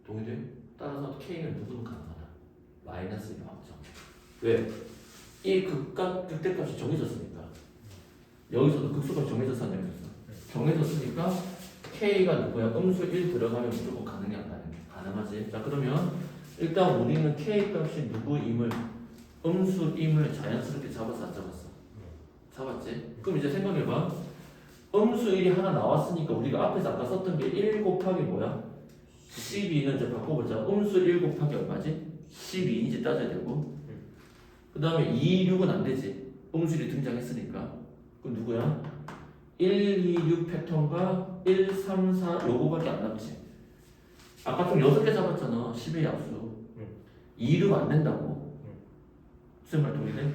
동의돼? 따라서 K는 누구는 가능하다. 마이너스 1이 확정. 왜? 이 극대값이 정해졌으니까. 여기서도 극소값이 정해졌어, 안 정해졌어? 정해졌으니까 K가 누구야? 음수 1 들어가면 무조건 가능해, 안 가능해? 가능하지. 자, 그러면 일단 우리는 K 값이 누구임을 음수임을 자연스럽게 잡았어, 안 잡았어? 잡았지? 그럼 이제 생각해봐. 음수 1이 하나 나왔으니까 우리가 앞에서 아까 썼던 게 1 곱하기 뭐야? 12는 이제 바꿔보자. 음수 1 곱하기 얼마지? 12인지 따져야 되고. 그 다음에 2, 6은 안 되지. 음수 1이 등장했으니까. 그럼 누구야? 1, 2, 6 패턴과 1, 3, 4 요거밖에 안 남지. 아까 좀 6개 잡았잖아. 10의 약수. 2, 6 안 된다고. 무슨 말 동의돼?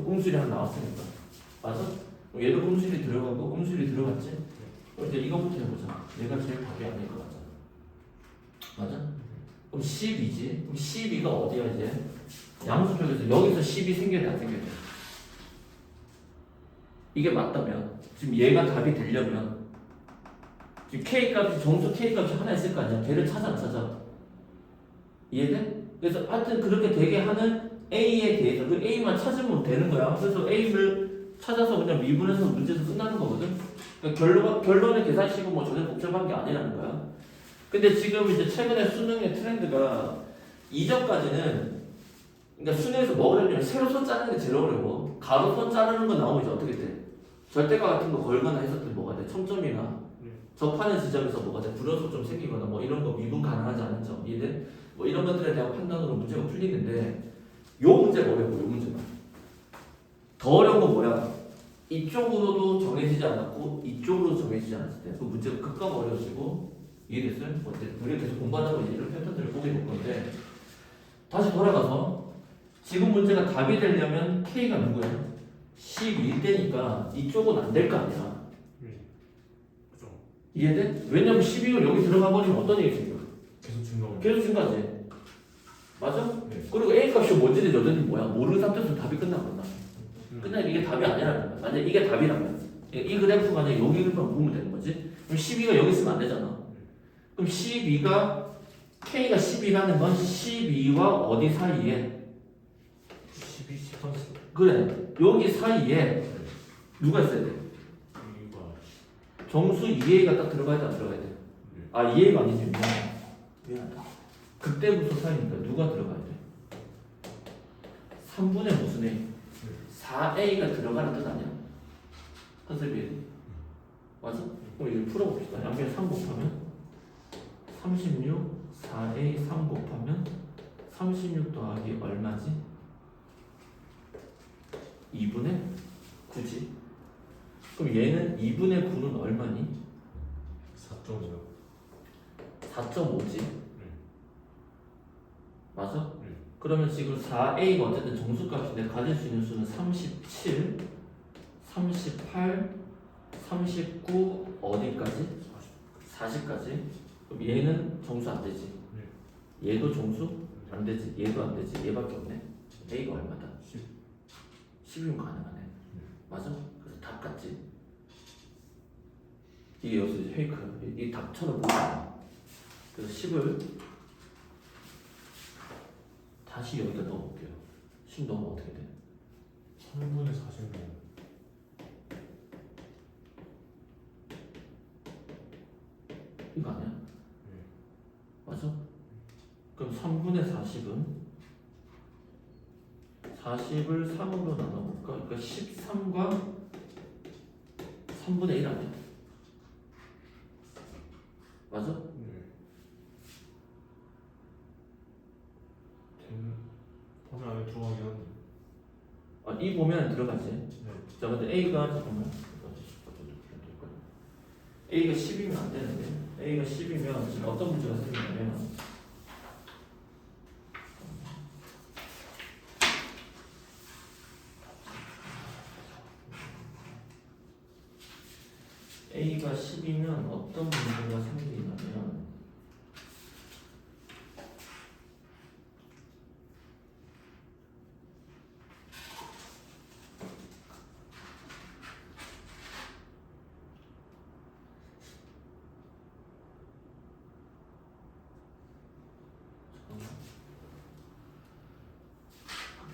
음수 1이 하나 나왔으니까. 맞아? 얘도 음수일이 들어가고 음수일이 들어갔지? 그럼 이제 이거부터 해보자. 얘가 제일 답이 아닐 것 같잖아. 맞아? 그럼 12지? 그럼 12가 어디야 이제? 양수 쪽에서 여기서 10이 생겨야 돼, 안 생겨야 돼? 이게 맞다면 지금 얘가 답이 되려면 지금 K값이 정수 K값이 하나 있을 거 아니야? 걔를 찾아 안 찾아? 이해돼? 그래서 하여튼 그렇게 되게 하는 A에 대해서 그 A만 찾으면 되는 거야. 그래서 A를 찾아서 그냥 미분해서 문제에서 끝나는 거거든. 그러니까 결론의 계산식은 뭐 전혀 복잡한 게 아니라는 거야. 근데 지금 이제 최근에 수능의 트렌드가 이전까지는 그러니까 수능에서 뭐 어렵냐면 세로선 자르는 게 제일 어려워. 가로선 자르는 거 나오면 이제 어떻게 돼? 절대가 같은 거 걸거나 했었더니 뭐가 돼? 첨점이나 접하는 지점에서 뭐가 돼? 불연속점 생기거나 뭐 이런 거 미분 가능하지 않은 점 이해돼? 뭐 이런 것들에 대한 판단으로 문제가 풀리는데 요 문제가 어려워. 요 문제가 더 어려운 건 뭐야? 이쪽으로도 정해지지 않았고 이쪽으로도 정해지지 않았을 때 그 문제가 극강 어려워지고 이해됐어요? 우리가 계속 공부하다 보니 이런 패턴들을 보게 될 건데 다시 돌아가서 지금 문제가 답이 되려면 K가 누구야? 11대니까 이쪽은 안 될 거 아니야. 그죠. 이해돼? 왜냐면 12가 여기 들어가 버리면 어떤 일이 생겨? 계속 증가하고. 계속 증가하지. 맞아? 네. 그리고 A 값이 뭔지는 여전히 뭐야? 모르는 상태에서 답이 끝나거나. 끝나면 이게 답이 아니라는 거야. 만약 이게 답이라면 이 그래프가 만약 여기만 보면 되는 거지. 그럼 12가 여기 있으면 안 되잖아. 그럼 12가 K가 12라는 건 12와 어디 사이에? 12, 13, 그래. 여기 사이에 누가 있어야 돼? 이거 정수 2A가 딱 들어가야 돼, 안 들어가야 돼? 아 2A가 아니지. 미안하다. 극대분수 사이니까 누가 들어가야 돼? 3분의 무슨 A? 4A가 들어가는 뜻 아니야? 컨셉이 맞아? 그럼 이걸 풀어봅시다. 양변 3 곱하면 36, 4A 3 곱하면 36 더하기 얼마지? 2분의 9지. 그럼 얘는 2분의 9는 얼마니? 4.5요. 4.5지. 맞아? 네. 그러면 지금 4a가 어쨌든 정수값인데 가질 수 있는 수는 37, 38, 39 어디까지? 40까지. 그럼 얘는 정수 안 되지. 얘도 정수 안 되지. 얘도 안 되지. 얘밖에 없네. a가 얼마다? 10이면 가능하네. 맞아? 그래서 답 같지. 이게 여기서 페이크. 이 답처럼 보이잖아. 그래서 10을 다시 여기다 넣어볼게요. 10 넣으면 어떻게 돼? 3분의 40은 이거 아니야? 맞아? 그럼 3분의 40은 40을 3으로 나눠볼까? 그러니까 13과 3분의 1 아니야? 맞아? 범위 안에 들어가긴 한데. 이 보면 들어가지. 네. 자, 근데 A가 잠깐만. A가 10이면 안 되는데. A가 10이면 지금 어떤 문제가 생기냐면 A가 10이면 어떤 문제가 생기냐면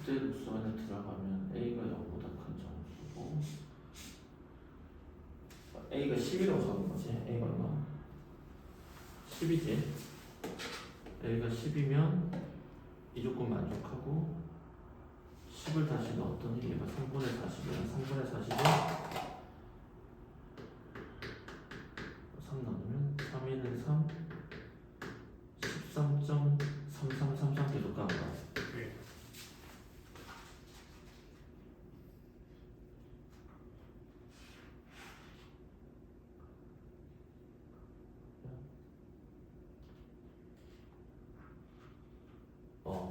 극대 루수 안에 들어가면 A가 0보다 큰 정수고 A가 10이라고 적은 거지. A가 얼마? 10이지. A가 10이면 이 조건 만족하고 10을 다시 넣었더니 얘가 3분의 40이야. 3분의 40은 3 넣으면 3, 1은 3 13.3333 계속 가는 거야.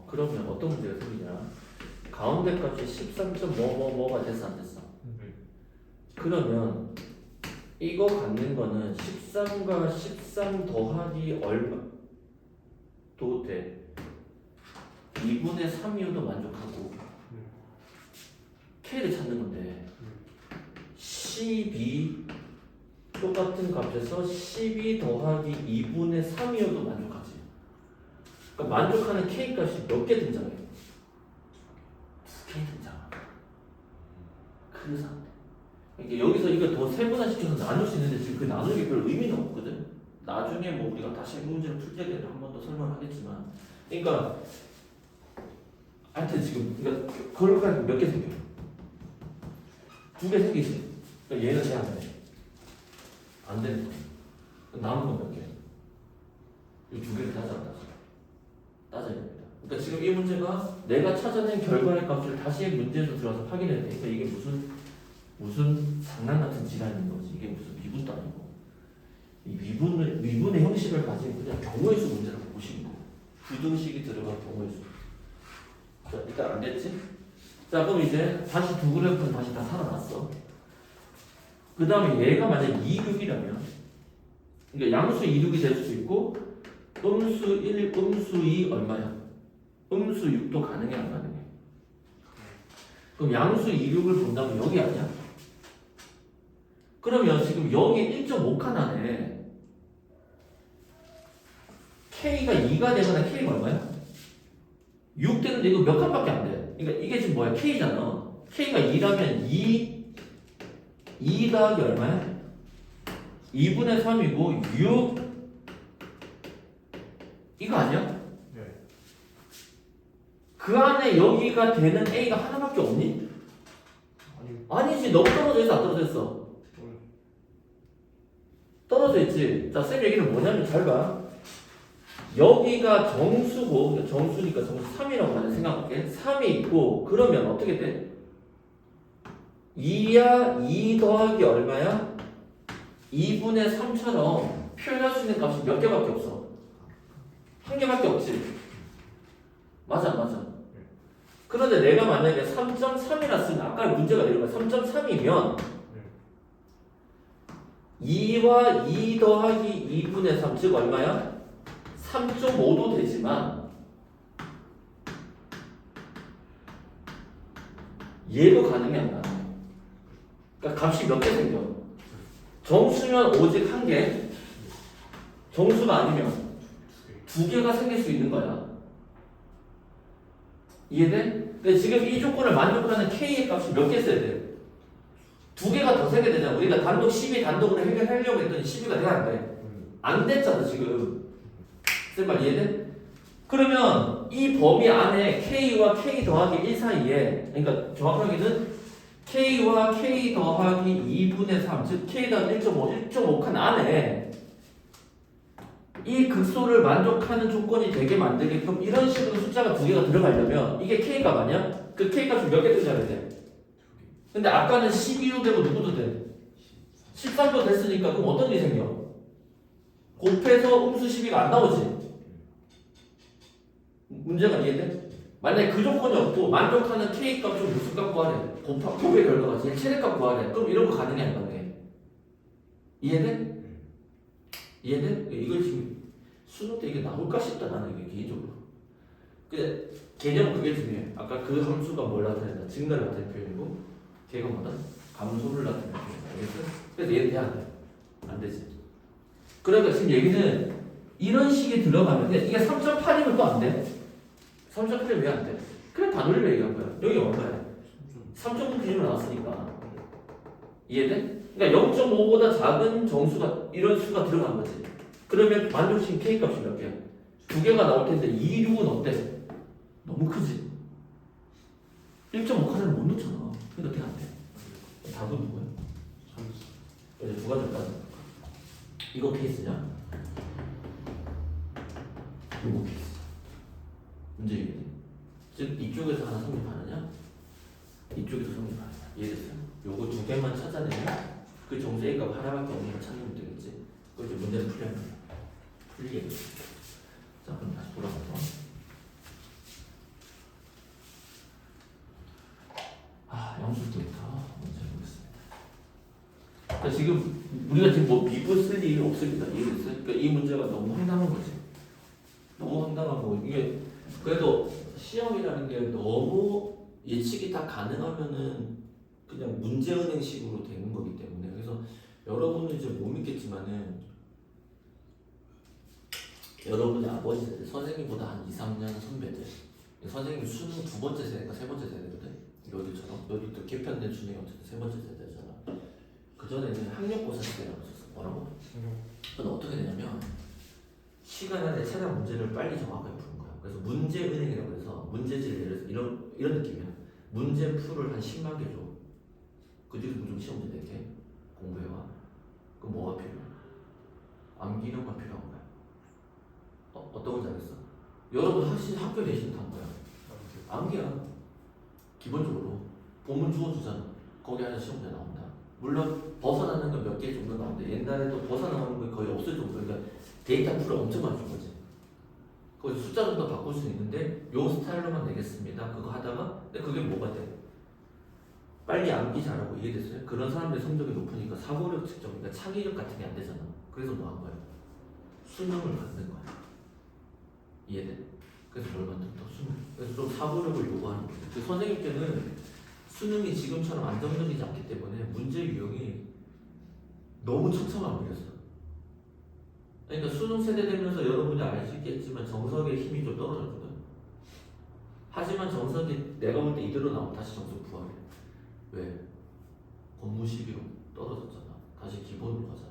그러면 어떤 문제가 생기냐? 가운데 값이 13.뭐뭐뭐가 됐어 안 됐어? 그러면 이거 갖는 거는 13과 13 더하기 얼마 도 돼? 2분의 3이어도 만족하고 K를 찾는 건데 12 똑같은 값에서 12 더하기 2분의 3이어도 만족하지. 그러니까 만족하는 K 값이 몇 개 등장해? 2개 등장해. 그래서 안 돼. 그러니까 여기서 이거 더 세분화시켜서 나눌 수 있는데 지금 그 나누는 게 별 의미는 없거든. 나중에 뭐 우리가 다시 문제를 풀 때에 한 번 더 설명하겠지만, 그러니까 하여튼 지금 그러니까 걸어가니까 몇 개 생겨? 2개 생기지. 그러니까 얘는 돼야 돼. 안 되는 거야. 남은 건 몇 개? 이 2개를 따져야 됩니다. 그러니까 지금 이 문제가 내가 찾아낸 결과의 값을 다시 문제에서 들어가서 확인해야 돼. 그러니까 이게 무슨 장난 같은 지랄인 거지. 이게 무슨 미분도 아니고. 이 미분의 형식을 가진 그냥 경우의 수 문제라고 보시는 거예요. 부등식이 들어간 경우의 수. 자, 일단 안 됐지? 자, 그럼 이제 다시 두 그래프는 다시 다 살아났어. 그 다음에 얘가 만약 2륙이라면, 그러니까 양수 2륙이 될 수 있고, 음수 1, 음수 2 얼마야? 음수 6도 가능해 안 가능해? 그럼 양수 2륙을 본다면 여기 아니야? 그러면 지금 여기 1.5칸 안에 K가 2가 되거나 K가 얼마야? 6 되는데 이거 몇 칸밖에 안 돼. 그러니까 이게 지금 뭐야? K잖아. K가 2라면 2 더하기 얼마야? 2분의 3이고 6 이거 아니야? 네. 그 안에 여기가 되는 A가 하나밖에 없니? 아니. 아니지. 너무 떨어져 있어 안 떨어져 있어? 떨어져 있지. 자, 쌤 얘기는 뭐냐면 잘 봐. 여기가 정수고 정수니까 정수 3이라고 만약 생각할게. 3이 있고 그러면 어떻게 돼? 2야 2 더하기 얼마야? 2분의 3처럼 표현할 수 있는 값이 몇 개밖에 없어. 한 개밖에 없지. 맞아. 그런데 내가 만약에 3.3이라 쓰면 아까 문제가 이런 거야. 3.3이면 2와 2 더하기 2분의 3, 즉 얼마야? 3.5도 되지만 얘도 가능이 안 나. 그러니까 값이 몇 개 생겨. 정수면 오직 한 개, 정수가 아니면 두 개가 생길 수 있는 거야. 이해돼? 근데 지금 이 조건을 만족하는 K의 값이 몇 개 써야 돼? 두 개가 더 세게 되잖아. 우리가 단독 12 단독으로 해결하려고 했더니 12가 돼야 안 돼? 안 됐잖아 지금. 쓴 말 이해돼? 그러면 이 범위 안에 K와 K 더하기 1 사이에, 그러니까 정확하게는 K와 K 더하기 2분의 3, 즉 K 더하기 1.5, 1.5칸 안에 이 극소를 만족하는 조건이 되게 만들게끔 이런 식으로 숫자가 두 개가 들어가려면 이게 K 값 아니야? 그 K 값이 몇 개 들어가야 돼? 근데 아까는 12도 되고 누구도 돼? 13도 됐으니까 그럼 어떤 일이 생겨? 곱해서 음수 12가 안 나오지? 문제가 이해돼? 만약에 그 조건이 없고 만족하는 K 값을 무슨 값 구하래? 곱의 결과가 제일 최대값 구하래. 그럼 이런 거 가능해 안 가능해? 이해돼? 이해돼? 이걸 지금 수능 때 이게 나올까 싶다 나는 이게 개인적으로. 근데 개념은 그게 중요해. 아까 그 함수가 뭘 나타낸다? 증가를 나타내는 표현이고 걔가 뭐다? 감소를 나타내는 표현이다. 알겠어? 그래서 얘는 돼야 돼. 안 되지. 그러니까 지금 얘기는 이런 식이 들어가면 돼. 이게 3.8이면 또 안 돼? 3.8이면 왜 안 돼? 그래 단위를 얘기한 거야. 여기 얼마야? 3.9 기준으로 나왔으니까. 이해돼? 그러니까 0.5보다 작은 정수가 이런 수가 들어간 거지. 그러면 만족시킨 K 값이 몇 개야? 두 개가 나올 텐데 2, 6은 어때? 너무 크지? 1.5칸을 못 넣잖아. 근데 어떻게 안 돼? 답은 누구야? 이제 두 가지 따져. 이거 케이스냐? 이거 케이스. 문제 이해돼? 즉 이쪽에서 하나 성립하느냐? 이쪽에서 성립하느냐? 이해됐어요? 요거 두 개만 찾아내면 그 정수 A값 하나밖에 없는 걸 찾으면 되겠지. 그럼 이제 문제는 풀려야 돼. 풀리게. 자, 그럼 다시 돌아가서. 양수부터 문제 보겠습니다. 자, 지금 우리가 지금 뭐 미분 쓸 일이 없습니다. 이해됐어요? 그러니까 이 문제가 너무 황당한 거지. 너무 황당하고 이게 그래도 시험이라는 게 너무 예측이 다 가능하면은 그냥 문제은행식으로 되는 거기 때문에 그래서 여러분은 이제 못 믿겠지만은 여러분의 아버지들 선생님보다 한 2, 3년 선배들 선생님 수능 두 번째 세대인가 세 번째 세대거든. 여기처럼 여기도 개편된 수능이 어쨌든 세 번째 세대잖아. 그 전에는 학력고사 시대라고 했었어. 뭐라고? 그건 어떻게 되냐면 시간 안에 최단 문제를 빨리 정확하게 푸는 거야. 그래서 문제은행이라고 해서 문제지를 예를 들어서 이런 느낌이야. 문제 풀을 한 10만 개 줘. 그 중에서 무조건 시험 문제 낼게. 공부해와. 그럼 뭐가 필요해? 암기력가 필요한 거야. 어떤 건지 알겠어? 여러분 확실히 학교 내신 단 거야. 암기야. 기본적으로 본문 주어주잖아. 거기 안에 시험 문제 나온다. 물론 벗어나는 건 몇 개 정도 나오는데 옛날에도 벗어나는 거 거의 없을 정도. 그러니까 데이터 풀을 엄청 많이 준 거지. 거기서 숫자 정도 바꿀 수 있는데 요 스타일로만 내겠습니다. 그거 하다가 근데 그게 뭐가 돼? 빨리 암기 잘하고 이해됐어요? 그런 사람들의 성적이 높으니까 사고력 측정, 그러니까 창의력 같은 게 안 되잖아. 그래서 뭐 한 거야? 수능을 받는 거야. 이해돼? 그래서 뭘 만든다? 수능. 그래서 좀 사고력을 요구하는 거야. 그 선생님께는 수능이 지금처럼 안정적이지 않기 때문에 문제 유형이 너무 첨성화버렸어. 그러니까 수능 세대 되면서 여러분이 아시겠지만 정석의 힘이 좀 떨어졌거든. 하지만 정석이 내가 볼 때 이대로 나오면 다시 정석 구하래. 왜? 공무 시비로 떨어졌잖아. 다시 기본으로 가잖아.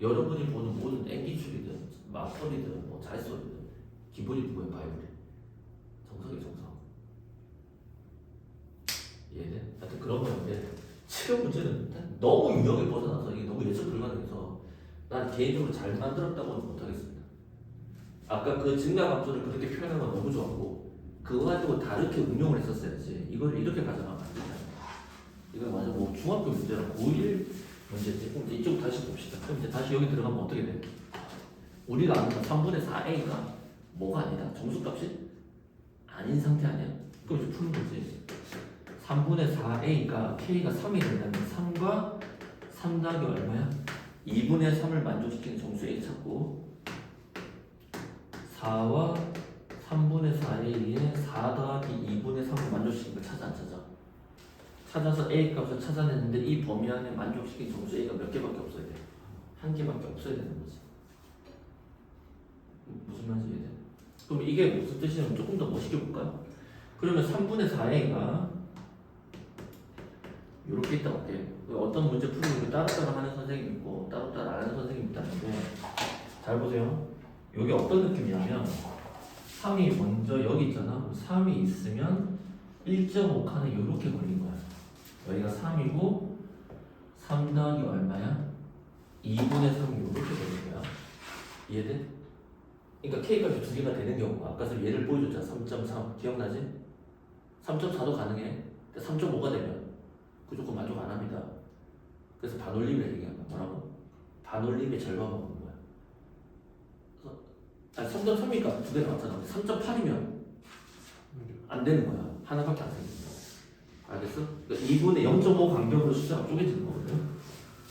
여러분이 보는 모든 앵기출이든 마설이든 뭐 잘소리든 기본이 누구야? 바이올린. 정석이 정석. 이해돼? 하여튼 그런 건데 지금 문제는 너무 유형에 벗어나서 이게 너무 예측 불가능해서 난 개인적으로 잘 만들었다고는 못하겠습니다. 아까 그 증가함수를 그렇게 표현한 건 너무 좋았고 그거 가지고 다르게 응용을 했었어야지. 이걸 이렇게 가져가면 안 되잖아. 이거 완전 뭐 중학교 문제랑 고1 문제지. 그럼 이제 이쪽 다시 봅시다. 그럼 이제 다시 여기 들어가면 어떻게 돼? 우리가 아는 3분의 4a가 뭐가 아니다. 정수값이 아닌 상태 아니야? 그럼 이제 푸는 거지. 3분의 4a가 k가 3이 된다면 3과 3 더하기 얼마야? 2분의 3을 만족시키는 정수 a 찾고 4와 3분의 4a에 4 더하기 2분의 3을 만족시키는 걸 찾아 안 찾아? 찾아서 a 값을 찾아냈는데 이 범위 안에 만족시킨 정수 a가 몇 개밖에 없어야 돼? 한 개밖에 없어야 되는 거지. 무슨 말인지 이해돼? 그럼 이게 무슨 뜻이냐면 조금 더 멋있게 볼까요? 그러면 3분의 4a가 이렇게 있다고 할게. 어떤 문제 풀이를 따로따로 하는 선생님이 있고 따로따로 안 하는 선생님이 있다는데 잘 보세요. 여기 어떤 느낌이냐면 3이 먼저 여기 있잖아. 3이 있으면 1.5칸에 이렇게 걸린 거야. 여기가 3이고 3 더하기 얼마야? 2분의 3이 이렇게 걸린 거야. 이해돼? 그러니까 K값이 두 개가 되는 경우 아까 예를 보여줬잖아. 3.3 기억나지? 3.4도 가능해. 3.5가 되면 그 조건 만족 안 합니다. 그래서 반올림이라고 얘기한 거야. 뭐라고? 반올림의 절반만 먹는 거야. 아니 3.3이니까 두 개 나왔잖아. 3.8이면 안 되는 거야. 하나밖에 안 되는 거야. 알겠어? 그러니까 2분의 0.5 간격으로 숫자가 쪼개지는 거거든.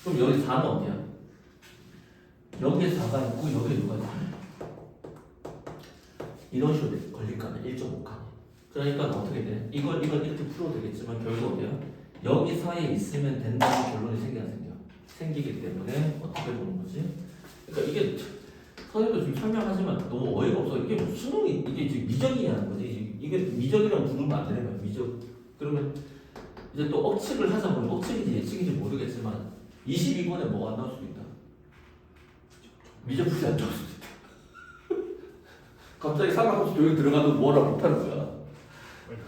그럼 여기 4는 어디야? 여기에 4가 있고 여기에 누가 있어? 이런 식으로 걸릴 거 아니야. 1.5칸이. 그러니까 어떻게 돼? 이걸 이렇게 풀어도 되겠지만 결국 어디야? 여기 사이에 있으면 된다는 결론이 생기기 때문에 어떻게 보는 거지? 그러니까 이게 선생님도 지금 설명하지만 너무 어이가 없어. 이게 뭐 수능이 이게 지금 미적이냐는 거지. 이게 미적이라고 부르면 안 되는 거야. 미적. 그러면 이제 또 억측을 하자면 억측인지 예측인지 모르겠지만 22번에 뭐가 안 나올 수도 있다. 미적 풀이 안 나올 수도 있다. 갑자기 삼각함수 조용히 들어가도 뭐라 못하는 거야.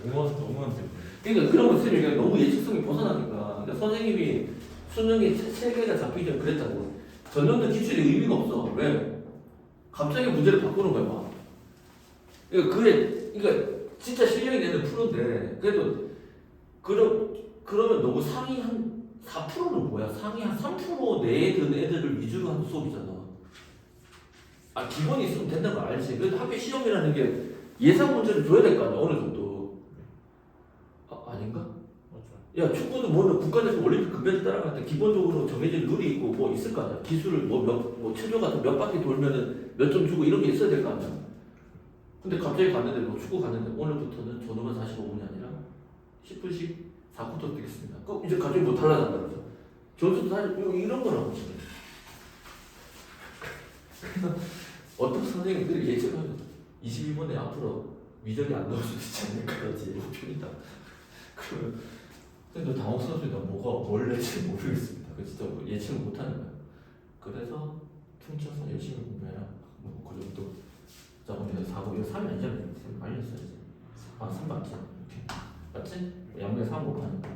너무한데. 그러니까 그런 거 쓰면 너무 예측성이 벗어나니까. 그러니까 선생님이 수능에 세 개가 잡히기 전에 그랬다고. 전년도 기출이 의미가 없어. 왜? 갑자기 문제를 바꾸는 거야, 막. 그러니까 진짜 실력이 되는 프로인데, 그래도, 그러면 너무 상위 한 4%는 뭐야? 상위 한 3% 내에 드는 애들을 위주로 하는 수업이잖아. 아, 기본이 있으면 된다는 거 알지? 그래도 학교 시험이라는 게 예상 문제를 줘야 될 거 아니야, 어느 정도. 아닌가? 맞죠. 야, 축구도 뭐는 국가대표 올림픽 금메달 따라갈 때 기본적으로 정해진 룰이 있고 뭐 있을 거 아니야. 기술을 뭐 체조 같은 몇 바퀴 돌면은 몇 점 주고 이런 게 있어야 될 거 아니야. 근데 갑자기 갔는데 뭐 축구 갔는데 오늘부터는 전후반 45분이 아니라 10분씩 4쿼터 뛰겠습니다. 그럼 이제 갑자기 뭐 달라진다 그러죠. 전수도 사실 이런 거라고 지금. 그래서 어떤 선생님들이 예측하면 22번에 앞으로 미적이 안 나올 수도 있지 않을까 그러지. 목표이다. 그러면 근데 당혹스럽습니다. 뭘 낼지 모르겠습니다. 그 진짜 뭐 예측을 못하는 거야. 그래서 퉁쳐서 열심히 공부해라. 뭐 그 정도. 자, 그럼 이제 4고 이거 3이 아니잖아. 많이 했어야지. 아, 3 맞지? 이렇게. 맞지? 양변에 3 곱하니까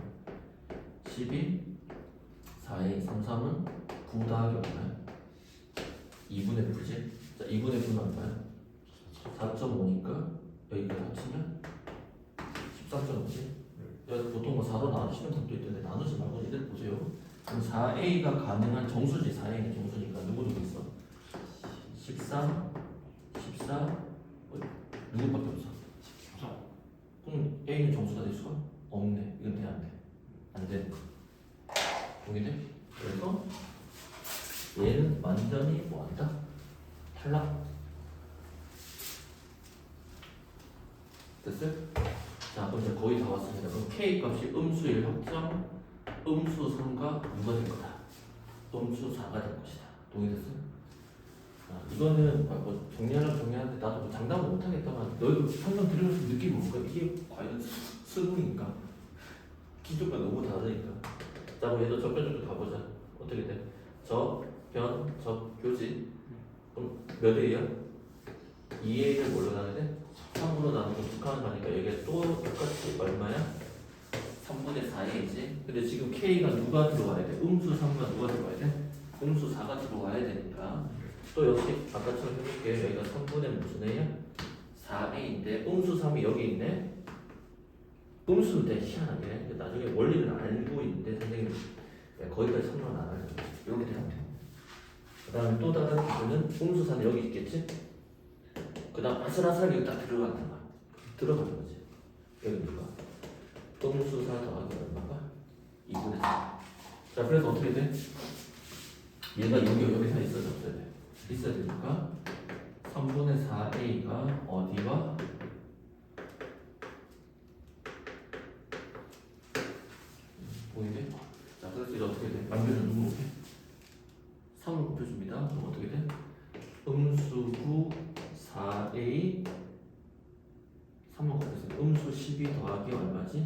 12 4에 3, 3은 9 더하기 얼마야? 2분의 9지? 자, 2분의 9는 얼마야? 4.5니까 여기까지 합치면 13.5지? 여기서 보통 뭐 4로 나누시는 분도 있던데 나누지 말고 이들 보세요. 그럼 4a가 가능한 정수지. 4a는 정수니까 누구 있어? 13, 14, 누구밖에 없어? 14. 그럼 a는 정수가 될 수가 없네. 이건 돼, 안 돼? 안 돼. 동의돼? 그래서 얘는 완전히 뭐한다? 탈락. 됐어요? 자, 그럼 이제 거의 다 왔습니다. 그럼 K 값이 음수 1 확정, 음수 3가 누가 될 거다? 음수 4가 될 것이다. 동의됐어요? 아, 이거는 뭐 정리하는데 나도 뭐 장담은 못하겠다만 너희도 설명 들으면서 느낌이 뭔가 이게 과연 수능인가? 기조가 너무 다르니까. 자, 그럼 얘도 접변적으로 가보자. 어떻게 돼? 접변, 접교지. 그럼 몇 A야? 2A를 뭘로 나눠야 돼? 3으로 나누고 북한을 가니까 여기가 또 똑같이 얼마야? 3분의 4A지. 근데 지금 K가 누가 들어와야 돼? 음수 3과 누가 들어와야 돼? 음수 4가 들어와야 되니까 또 역시 아까처럼 해볼게. 여기가 3분의 무슨 a야? 4a인데 음수 3이 여기 있네. 음수인데 희한하게 근데 나중에 원리는 알고 있는데 선생님 거기까지 설명 안 하려고 이렇게 되면 돼. 그 다음에 또 다른 기준은 음수 3이 여기 있겠지? 그 다음 아슬아슬하게 여기 딱 들어가는 거야. 들어가는 거지. 여기 누가? 음수 4 더하기 얼마가? 2분의 4. 자 그래서 어떻게 돼? 얘가 여기 다 있어야 돼. 있어야 되니까 3분의 4a가 어디와 보이게? 자 그래서 이제 어떻게 돼? 만들면 누구 오게? 3을 곱해줍니다. 그럼 어떻게 돼? 음수 9 4a 3을 곱해서 음수 12 더하기 얼마지?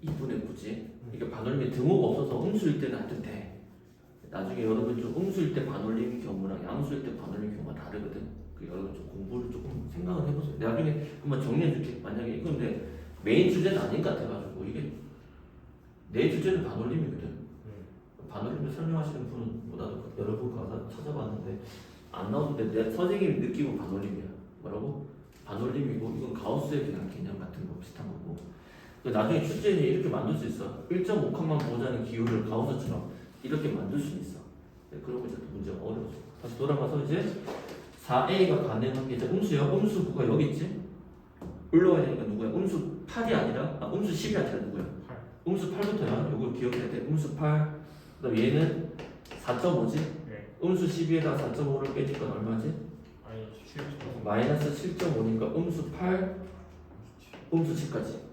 2분의 9지. 이게 반올림이 등호가 없어서 음수일 때는 하여튼 돼. 나중에 여러분 좀 음수일 때 반올림 경우랑 양수일 때 반올림 경우가 다르거든. 그 여러분 좀 공부를 조금 생각을 해보세요. 나중에 한번 정리해줄게. 만약에 이건 내 메인 주제는 아닌 것 같아가지고 이게 내 주제는 반올림이거든. 반올림을 설명하시는 분은 뭐 나도 여러 분 가서 찾아봤는데 안 나오는데 내 선생님이 느끼고 반올림이야. 뭐라고? 반올림이고 이건 가우스의 그냥 개념 같은 거 비슷한 거고. 나중에 출제는 이렇게 만들 수 있어. 1.5칸만 보자는 기호를 가우스처럼 이렇게 만들 수 있어. 그러고 이제 문제가 어려워져. 다시 돌아가서 이제 4a가 가능한 게 이제 음수야. 음수 9가 여기 있지? 올라와야 되니까 누구야? 음수 8이 아니라 음수 10이 아니라 누구야? 8. 음수 8부터야. 요걸 기억해야 돼. 음수 8. 그다음 얘는 4.5지? 네. 음수 12에다가 4.5를 빼니까 얼마지? 아니 7. 마이너스 7.5니까 음수 8, 음수 7까지.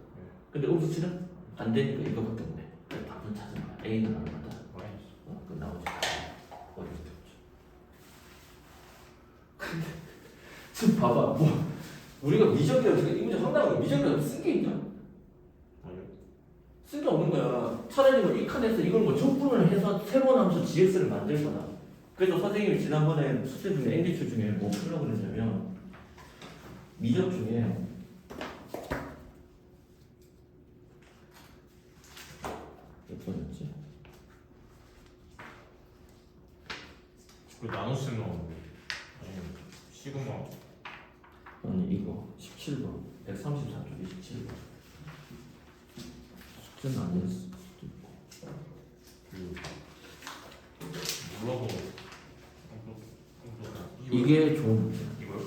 근데 음수 7은 안 되니까 이거밖에 없네. 그래서 답은 찾은 거야. A는 얼마다? 마이너스. 그 나오지. 어려울 때 없죠. 근데 지금 봐봐. 뭐 우리가 미적이라고 지금 이 문제 황당하게 미적이라고 쓴 게 있냐? 아니요. 쓸 게 없는 거야. 차라리 뭐 이 칸에서 이걸 뭐 적분을 해서 새로운 함수 GX를 만들거나. 그래서 선생님이 지난번에 숙제 중에 ND출 중에 뭐 풀려고 그랬냐면 미적 중에 몇 번이었지? 그 나눗셈 나오는데. 아니면 시그마. 아니 이거 17번 134쪽 27번 숙제는 안 했을 수도 있고 그 몰라도. 이게 좋은 문제야. 이거요?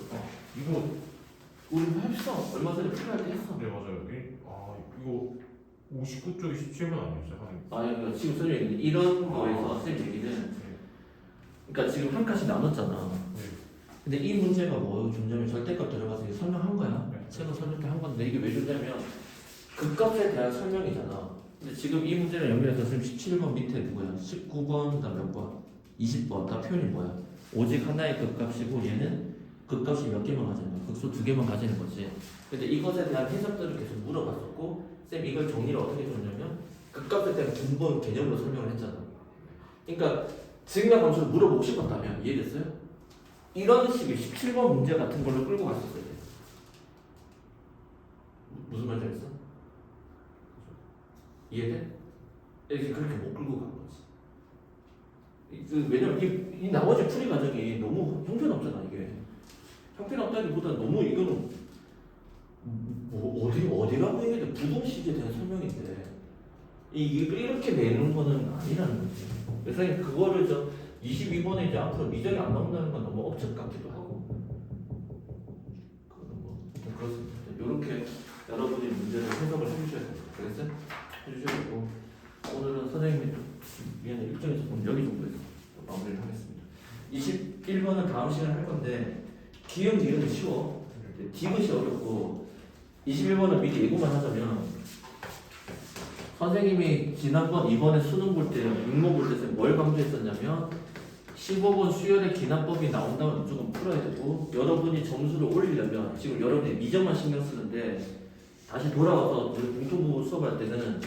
이거. 우리 했어. 얼마 전에 필요할 때 했어. 네 맞아요. 이거 59쪽이 17번 아니었어요? 한. 아니 그러니까 지금 선생님 이런 거에서 선생님 얘기는 그러니까 지금 한 칸씩 나눴잖아. 네. 근데 이 문제가 뭐 존재하면 절대값 들어가서 이거 설명한 거야. 네. 책은 설명한 건데 이게 왜 존재하면 극값에 대한 설명이잖아. 근데 지금 이 문제를 연결해서 지금 17번 밑에 누구야? 19번 다 몇 번? 20번 다 표현이 뭐야? 오직 하나의 극값이고 얘는 극값이 몇 개만 가지는 거야. 극소 2개만 가지는 거지. 근데 이것에 대한 해석들을 계속 물어봤었고 쌤 이걸 정리를 어떻게 줬냐면 극값에 대한 근본 개념으로 설명을 했잖아. 그러니까 증가 함수를 물어보고 싶었다면 이해됐어요? 이런 식의 17번 문제 같은 걸로 끌고 갔었어야 돼. 무슨 말인지 알겠어? 이해돼? 이렇게 그렇게 못 끌고 간 거지. 왜냐면 이 나머지 풀이 과정이 너무 형편없잖아 이게. 형편없다기보다 너무 이거는 뭐 어디라고 얘기해? 부동식에 대한 설명인데 이렇게 내는 거는 아니라는 거지. 그래서 그거를 22번에 이제 앞으로 미적이 안 나온다는 건 너무 억측 같기도 하고. 그거는 뭐 그렇습니다. 이렇게 여러분이 문제를 해석을 해주셔야 됩니다. 알겠어요? 해주셔야 되고 오늘은 선생님이 미안해 일정에서 보면 여기 정도에서 마무리를 하겠습니다. 21번은 다음 시간에 할 건데 기억 니은은 쉬워. 디귿이 어렵고 21번은 미리 예고만 하자면 선생님이 지난번 이번에 수능 볼 때 육모 볼 때 뭘 강조했었냐면 15번 수열의 기납법이 나온다면 무조건 풀어야 되고 여러분이 점수를 올리려면 지금 여러분이 미적만 신경 쓰는데 다시 돌아와서 우리 공통부 수업할 때는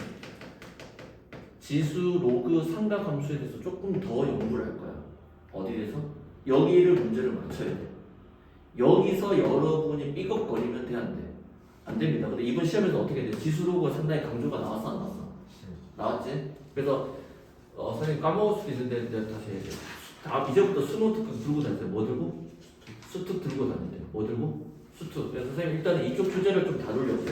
지수, 로그, 삼각 함수에 대해서 조금 더 연구를 할 거야. 어디에서? 여기를 문제를 맞춰야 돼. 여기서 여러분이 삐걱거리면 돼, 안 돼? 안 됩니다. 근데 이번 시험에서 어떻게 돼? 지수, 로그가 상당히 강조가 나왔어, 안 나왔어? 나왔지? 그래서 선생님 까먹을 수도 있는데 내가 다시 얘기해. 다 이제부터 스노트까지 들고 다니세요. 뭐 들고? 수특 들고 다니세요. 뭐 들고? 수특. 그래서 선생님 일단은 이쪽 주제를 좀 다루려고요.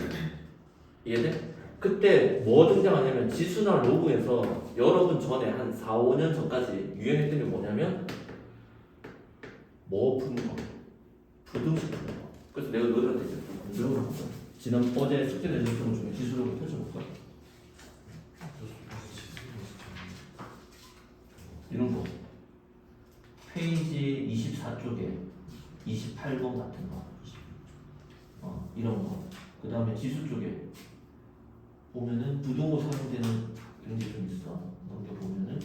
이해돼? 그때 뭐 등장하냐면 지수나 로그에서 여러분 전에 한 4, 5년 전까지 유행했던 게 뭐냐면 뭐 푸는 거, 부등식 푸는 거. 그래서 내가 너희한테 이제 공부를 한 거야. 지난 어제 숙제 내줬던 것 중에 지수 로그 펼쳐볼까? 이런 거. 페이지 24쪽에 28번 같은 거. 이런 거. 그 다음에 지수 쪽에 보면은 부등호 사용되는 이런 게 좀 있어. 넘겨보면은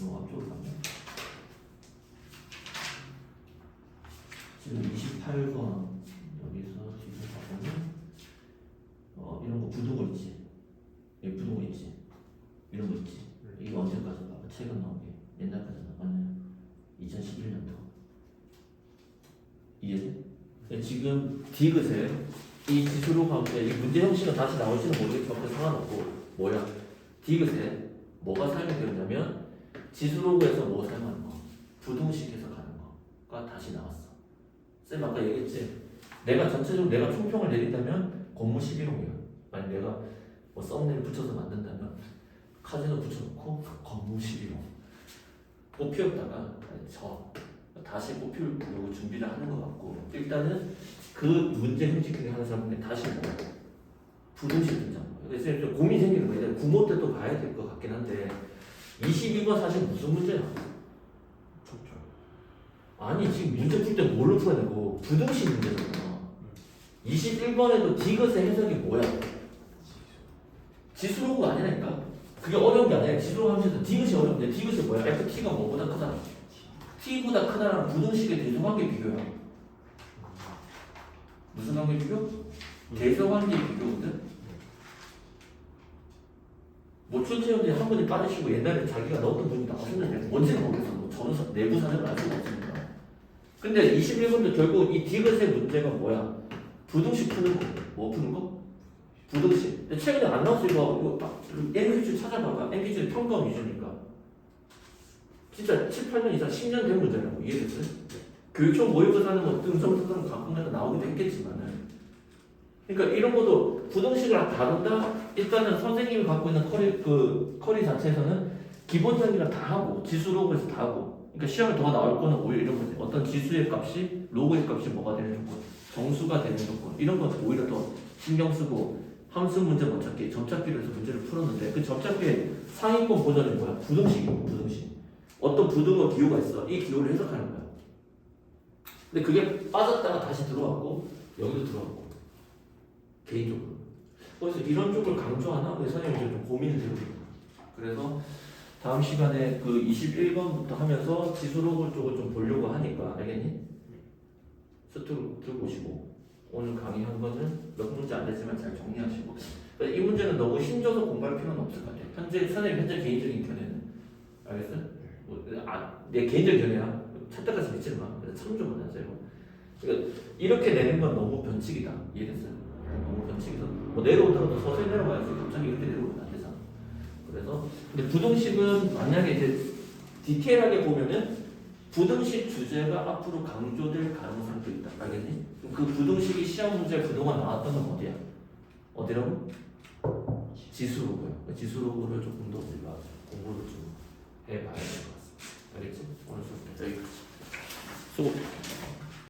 너 앞쪽으로 가면 지금 28번 여기서 지수 가보면 이런 거 부등호 있지. 여기 부등호 있지. 이런 거 있지. 이게 언제까지 봐봐. 최근 나온 게 옛날까지 나왔냐? 2011년도. 이해돼? 지금 디귿에 이 지수로 가운데 이 문제 형식은 다시 나올지는 모르겠지만 그 상관없고 뭐야? 디귿에 뭐가 사용이 되었냐면 지수로그에서 뭐 사용하는 거? 부등식에서 가는 거가 다시 나왔어. 쌤 아까 얘기했지? 내가 전체적으로 내가 총평을 내린다면 건물 11호이야. 만약 내가 뭐 썸네일 붙여서 만든다면 카지노 붙여놓고 건물 11호 뽑히었다가 다시 뽑히려고 준비를 하는 것 같고 일단은 그 문제 형식 하는 사람은 다시 뭐 부등식 등장. 그래서 좀 고민 생기는 거예요. 구모 때 또 봐야 될 것 같긴 한데 22번 사실 무슨 문제야? 아니 지금 문제 풀 때 뭘로 풀어야 되고 부등식 문제잖아. 21번에도 디귿의 해석이 뭐야? 지수로그가 아니라니까. 그게 어려운 게 아니라 지수로그 하면서 디귿이 어려운데 디귿이 뭐야? FT가 뭐보다 크다. T보다 크다라는 부등식의 대소관계 비교야. 무슨 관계 비교? 대소관계 비교거든. 뭐 출제형들이 한 분이 빠르시고 옛날에 자기가 넣었던 분이 나왔었는데 뭔지는 모르겠어. 뭐 저는 내부 사정을 알 수가 없습니다. 근데 21번도 결국 이 디귿의 문제가 뭐야? 부등식 푸는 거. 뭐 푸는 거? 부등식. 근데 최근에 안 나왔어 이거 딱 MQG 찾아봐봐. MQG 평가원 위주니까. 진짜 7, 8년 이상 10년 된 문제라고. 이해됐어요? 교육청 모의고사 하는 거 등성특성 가끔가다 나오기도 했겠지만은 그러니까 이런 것도 부등식을 다룬다. 일단은 선생님이 갖고 있는 커리 자체에서는 기본적인 다 하고 지수로그에서 다 하고 그러니까 시험에 더 나올 거는 오히려 이런 거지. 어떤 지수의 값이 로그의 값이 뭐가 되는 조건, 정수가 되는 조건 이런 건 오히려 더 신경 쓰고 함수 문제 못 찾기, 점찾기로 해서 문제를 풀었는데 그 점찾기의 상위권 버전이 뭐야? 부등식이고 부등식. 어떤 부등호 기호가 있어. 이 기호를 해석하는 거야. 근데 그게 빠졌다가 다시 들어왔고 여기도 들어왔고 개인적으로. 그래서 이런 쪽을 강조하나? 그래서 선생님이 좀 고민을 해보고 그래서 다음 시간에 그 21번부터 하면서 지수로그 쪽을 좀 보려고 하니까 알겠니? 스트로 들어보시고 오늘 강의한 거는 몇 문제 안 됐지만 잘 정리하시고 이 문제는 너무 힘줘서 공부할 필요는 없을 것 같아요. 선생님 현재 개인적인 견해는 알겠어요? 내 개인적인 견해야. 찾다까지 믿지는 마. 참조만 하세요. 그러니까 이렇게 내는 건 너무 변칙이다. 이해됐어요? 너무 변칙이다. 뭐 내려오더라도 서서히 내려가야지. 갑자기 이렇게 내려오면 안 되잖아. 그래서 근데 부등식은 만약에 이제 디테일하게 보면은 부등식 주제가 앞으로 강조될 가능성도 있다. 알겠니? 그 부등식이 시험 문제 그동안 나왔던 건 어디야? 어디라고? 지수로고요. 지수로고를 조금 더 우리가 공부를 좀 해봐야 될 것 같습니다. 알겠지? 오늘 수업 여기까지. 수고.